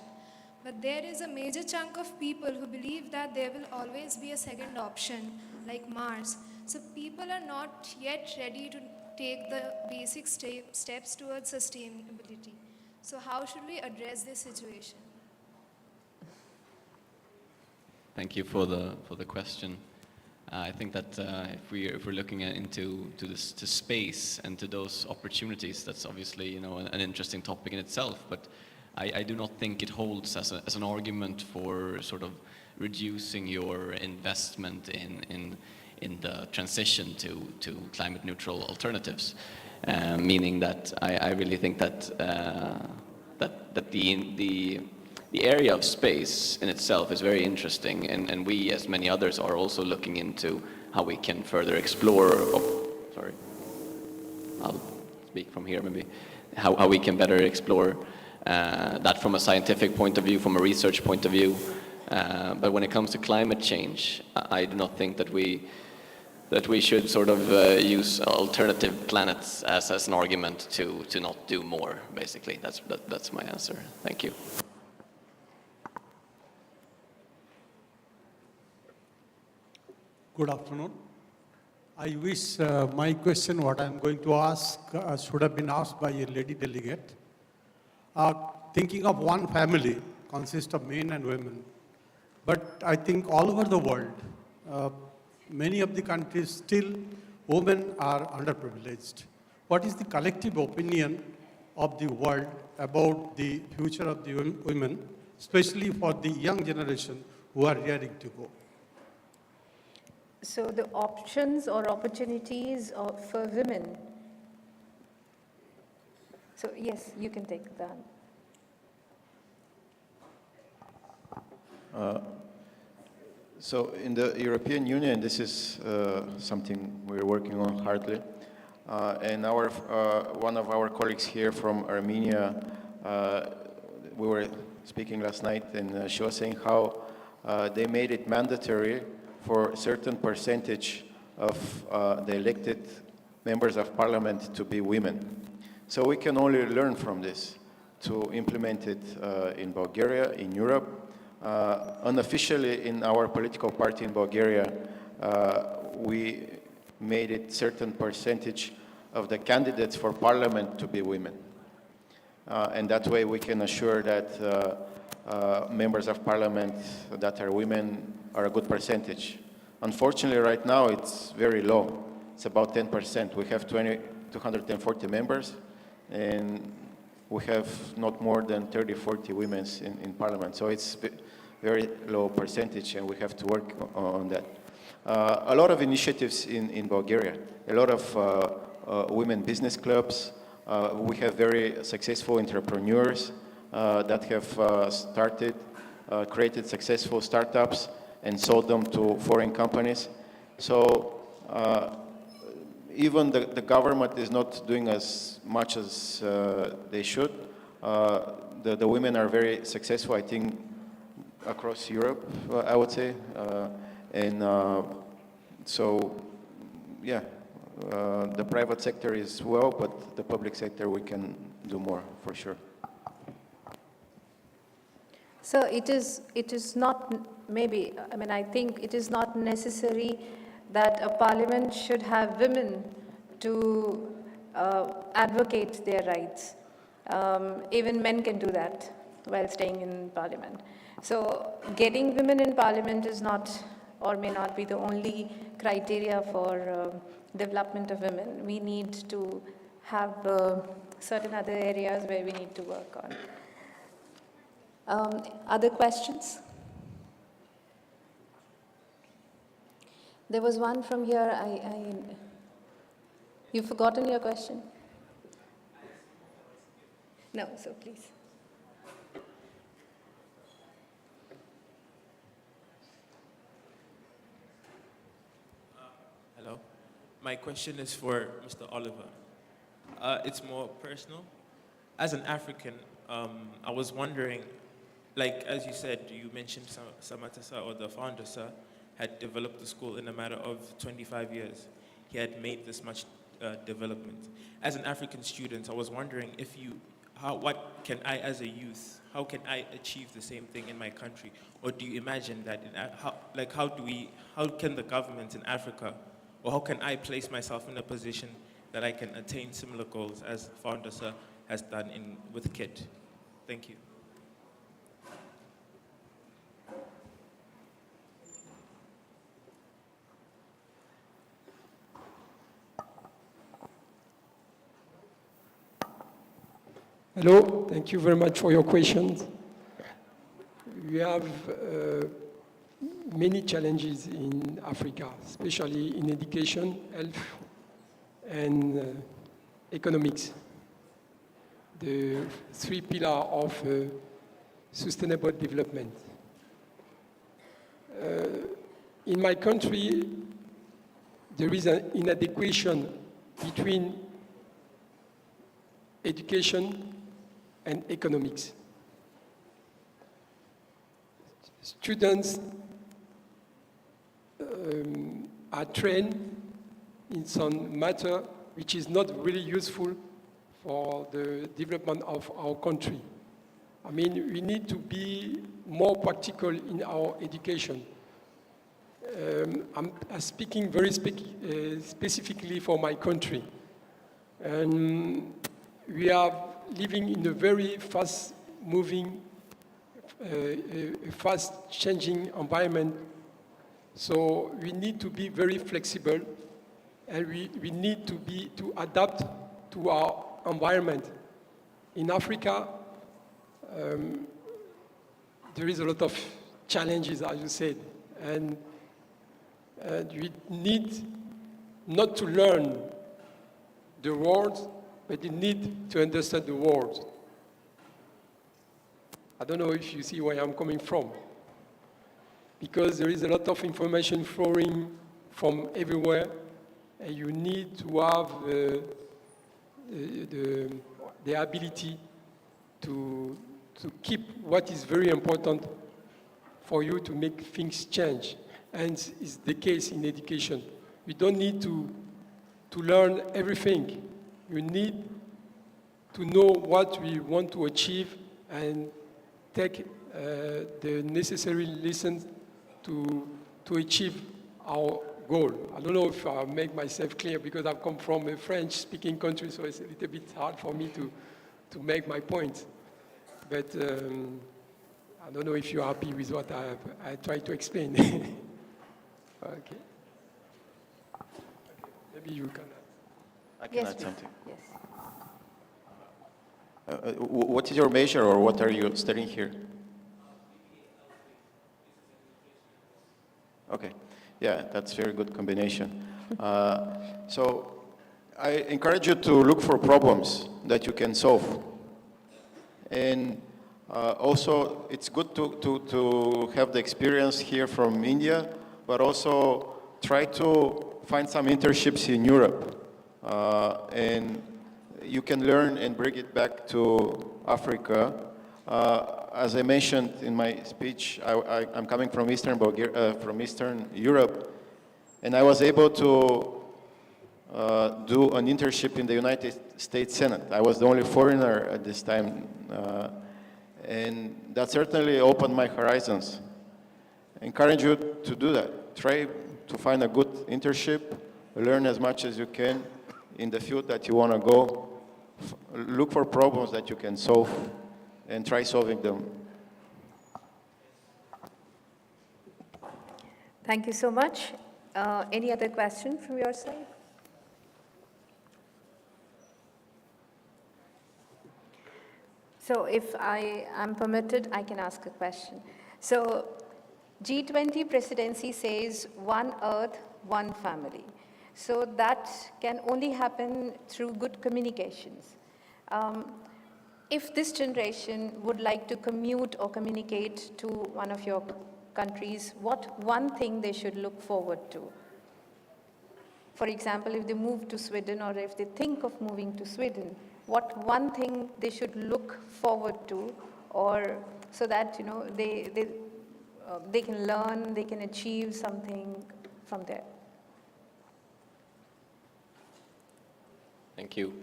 But there is a major chunk of people who believe that there will always be a second option, like Mars. So people are not yet ready to take the basic steps towards sustainability. So how should we address this situation? Thank you for the question. I think that if we're looking into to space and to those opportunities, that's obviously, you know, an interesting topic in itself. But I do not think it holds as an argument for sort of reducing your investment in the transition to climate neutral alternatives. Meaning that I really think that the area of space in itself is very interesting, and we, as many others, are also looking into how we can further explore. Sorry, I'll speak from here maybe. How we can better explore that from a scientific point of view, from a research point of view. But when it comes to climate change, I do not think that we should sort of use alternative planets as an argument to not do more. Basically, that's my answer. Thank you. Good afternoon. I wish my question, what I'm going to ask, should have been asked by a lady delegate. Thinking of one family consists of men and women, but I think all over the world, many of the countries still women are underprivileged. What is the collective opinion of the world about the future of the women, especially for the young generation who are rearing to go? So the options or opportunities for women. So yes, you can take that. So in the European Union, this is something we're working on hardly. And one of our colleagues here from Armenia, we were speaking last night, and she was saying how they made it mandatory for a certain percentage of the elected members of parliament to be women. So we can only learn from this to implement it in Bulgaria, in Europe. Unofficially in our political party in Bulgaria, we made it certain percentage of the candidates for parliament to be women. And that way we can assure that members of parliament that are women are a good percentage. Unfortunately, right now it's very low. It's about 10%. We have 240 members, and we have not more than 30, 40 women in parliament. So it's very low percentage, and we have to work on that. A lot of initiatives in Bulgaria, a lot of women business clubs. We have very successful entrepreneurs that have created successful startups and sold them to foreign companies. So even the government is not doing as much as they should. The women are very successful, I think, across Europe, I would say. So, yeah, the private sector is well, but the public sector, we can do more, for sure. So it is not, maybe, I mean, I think it is not necessary that a parliament should have women to advocate their rights. Even men can do that while staying in parliament. So getting women in parliament is not or may not be the only criteria for development of women. We need to have certain other areas where we need to work on. Other questions? There was one from here. You've forgotten your question? No, so please. Hello. My question is for Mr. Oliver. It's more personal. As an African, I was wondering, like as you said, you mentioned Samantha sir, or the founder sir, had developed the school in a matter of 25 years. He had made this much development. As an African student, I was wondering if what can I, as a youth, how can I achieve the same thing in my country? Or do you imagine that, how can the government in Africa, or how can I place myself in a position that I can attain similar goals as Founder Sir has done with KIIT? Thank you. Hello, thank you very much for your questions. We have many challenges in Africa, especially in education, health, and economics. The three pillars of sustainable development. In my country, there is an inadequation between education and economics. Students are trained in some matter which is not really useful for the development of our country. I mean, we need to be more practical in our education. I'm speaking very specifically for my country. And we are living in a very fast-moving, fast-changing environment. So we need to be very flexible, and we need to adapt to our environment. In Africa, there is a lot of challenges, as you said, and we need not to learn the words, but you need to understand the world. I don't know if you see where I'm coming from, because there is a lot of information flowing from everywhere, and you need to have the ability to keep what is very important for you to make things change. And it's the case in education. We don't need to learn everything. You need to know what we want to achieve and take the necessary lessons to achieve our goal. I don't know if I make myself clear, because I've come from a French-speaking country, so it's a little bit hard for me to make my point. But I don't know if you're happy with what I tried to explain. Okay. Maybe you can. I can add something. Yes. What is your major, or what are you studying here? Okay, yeah, that's a very good combination. So I encourage you to look for problems that you can solve. And also, it's good to have the experience here from India, but also try to find some internships in Europe. And you can learn and bring it back to Africa. As I mentioned in my speech, I'm coming from Eastern Bulgaria, from Eastern Europe, and I was able to do an internship in the United States Senate. I was the only foreigner at this time, And that certainly opened my horizons. I encourage you to do that. Try to find a good internship, learn as much as you can in the field that you want to go. Look for problems that you can solve and try solving them. Thank you so much. Any other question from your side? So if I am permitted, I can ask a question. So G20 presidency says one earth, one family. So that can only happen through good communications. If this generation would like to commute or communicate to one of your countries, what one thing they should look forward to? For example, if they move to Sweden or if they think of moving to Sweden, what one thing they should look forward to, or so that they can learn, they can achieve something from there? Thank you.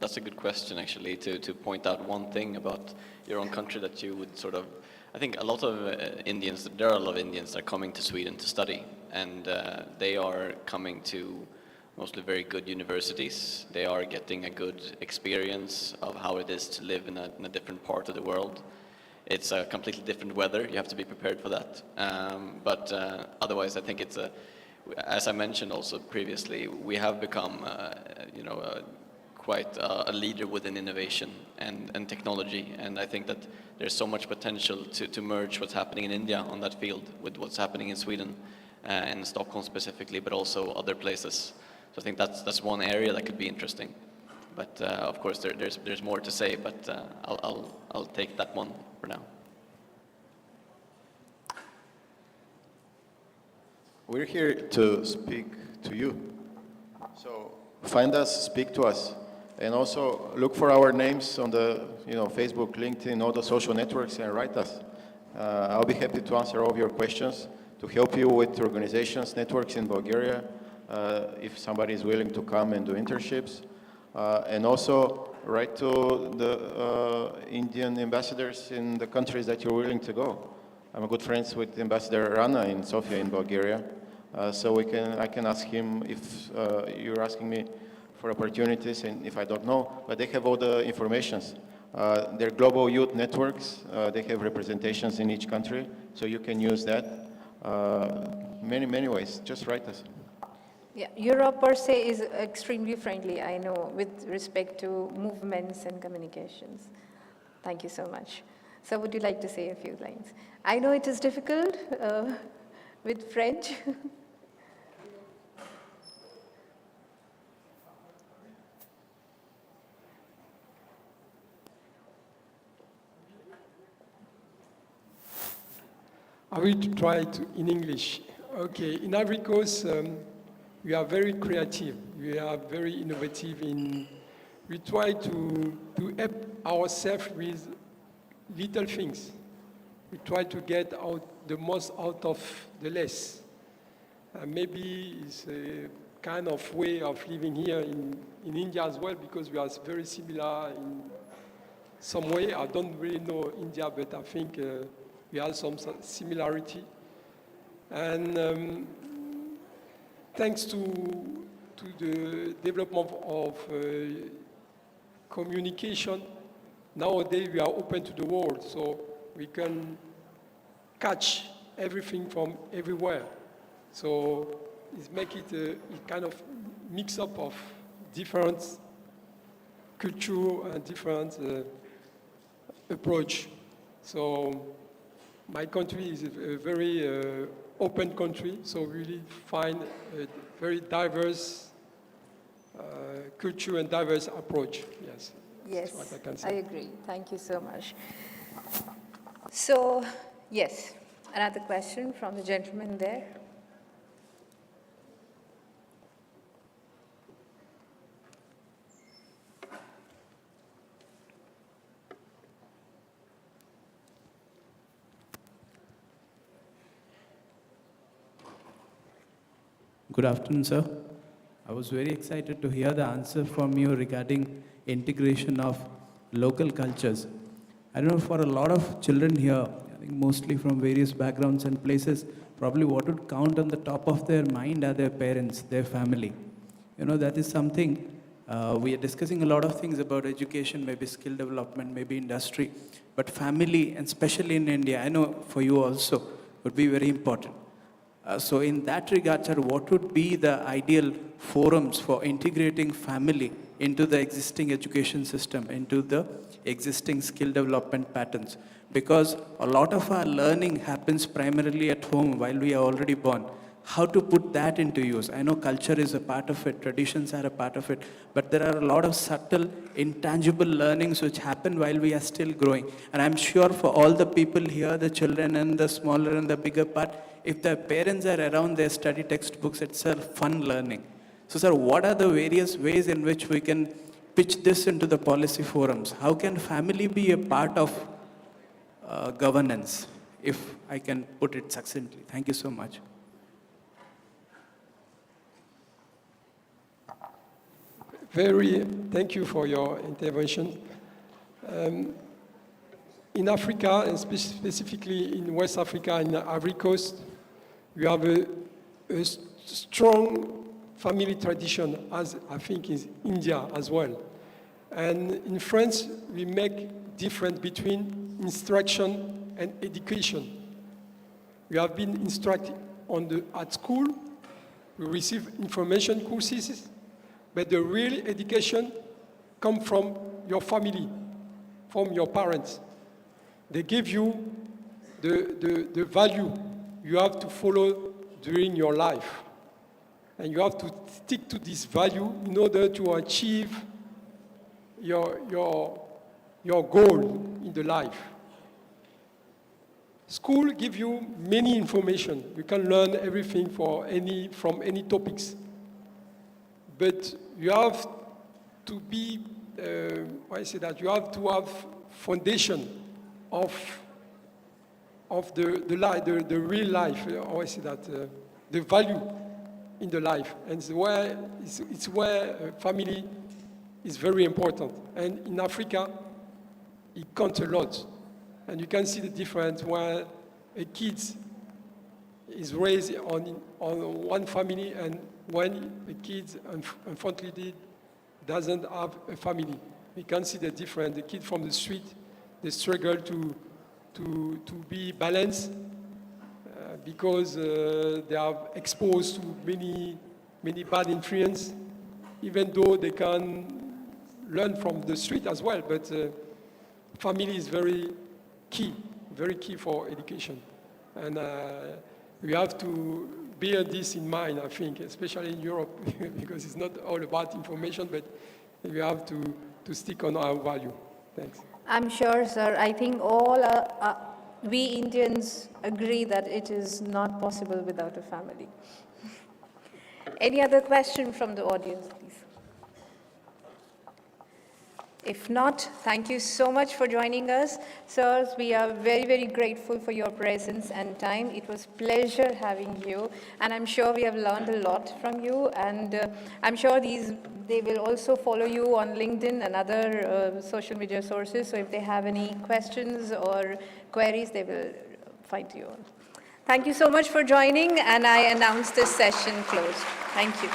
That's a good question, actually, to point out one thing about your own country that you would sort of, I think a lot of Indians, there are a lot of Indians that are coming to Sweden to study, and they are coming to mostly very good universities. They are getting a good experience of how it is to live in a different part of the world. It's a completely different weather. You have to be prepared for that. But otherwise, I think it's as I mentioned also previously, we have become, quite a leader within innovation and technology. And I think that there's so much potential to merge what's happening in India on that field with what's happening in Sweden and Stockholm specifically, but also other places. So I think that's one area that could be interesting. But of course, there's more to say, but I'll take that one for now. We're here to speak to you. So find us, speak to us, and also look for our names on the Facebook, LinkedIn, all the social networks, and write us. I'll be happy to answer all of your questions, to help you with organizations, networks in Bulgaria, if somebody is willing to come and do internships. And also write to the Indian ambassadors in the countries that you're willing to go. I'm good friends with Ambassador Rana in Sofia in Bulgaria. So I can ask him if you're asking me for opportunities and if I don't know, but they have all the informations. They're global youth networks. They have representations in each country, so you can use that. Many ways. Just write us. Yeah, Europe per se is extremely friendly, I know, with respect to movements and communications. Thank you so much. So would you like to say a few lines? I know it is difficult with French. I will try in English. Okay, in Ivory Coast, we are very creative. We are very innovative. We try to help ourselves with little things. We try to get the most out of the less. Maybe it's a kind of way of living here in India as well, because we are very similar in some way. I don't really know India, but I think we have some similarity. And thanks to the development of communication, nowadays we are open to the world, so we can catch everything from everywhere. So it makes it a kind of mix-up of different culture and different approach. So my country is a very open country, so we really find a very diverse culture and diverse approach. Yes. Yes, that's what I can say. I agree. Thank you so much. So, yes, another question from the gentleman there. Good afternoon, sir. I was very excited to hear the answer from you regarding integration of local cultures. I don't know, for a lot of children here, I think mostly from various backgrounds and places, probably what would count on the top of their mind are their parents, their family. You know, that is something, we are discussing a lot of things about education, maybe skill development, maybe industry, but family, and especially in India, I know for you also, would be very important. So in that regard, sir, what would be the ideal forums for integrating family into the existing education system, into the existing skill development patterns? Because a lot of our learning happens primarily at home while we are already born. How to put that into use? I know culture is a part of it, traditions are a part of it, but there are a lot of subtle, intangible learnings which happen while we are still growing. And I'm sure for all the people here, the children and the smaller and the bigger part, if their parents are around their study textbooks, it's a fun learning. So, sir, what are the various ways in which we can pitch this into the policy forums? How can family be a part of governance, if I can put it succinctly? Thank you so much. Thank you for your intervention. In Africa, and specifically in West Africa, in the Ivory Coast, we have a strong family tradition, as I think in India as well. And in France, we make difference between instruction and education. We have been instructed at school, we receive information courses, but the real education comes from your family, from your parents. They give you the value you have to follow during your life. And you have to stick to this value in order to achieve your goal in the life. School gives you many information. You can learn everything from any topics. But you have to be, you have to have foundation of the real life, the value in the life. And it's where family is very important. And in Africa, it counts a lot. And you can see the difference where a kid is raised on one family and when a kid, unfortunately, doesn't have a family. We can see the difference. The kid from the street, they struggle to be balanced because they are exposed to many bad influences, even though they can learn from the street as well. But family is very key for education. And we have to bear this in mind, I think, especially in Europe, because it's not all about information, but we have to stick on our value. Thanks. I'm sure, sir. I think all we Indians agree that it is not possible without a family. Any other question from the audience, please? If not, thank you so much for joining us. Sirs, we are very, very grateful for your presence and time. It was a pleasure having you, and I'm sure we have learned a lot from you, and I'm sure they will also follow you on LinkedIn and other social media sources, so if they have any questions or queries, they will find you. Thank you so much for joining, and I announce this session closed. Thank you.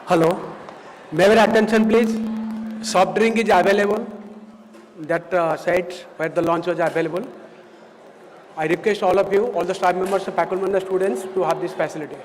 Hello, may your attention please. Soft drink is available. That sites where the launch was available. I request all of you, all the staff members, faculty members, students to have this facility.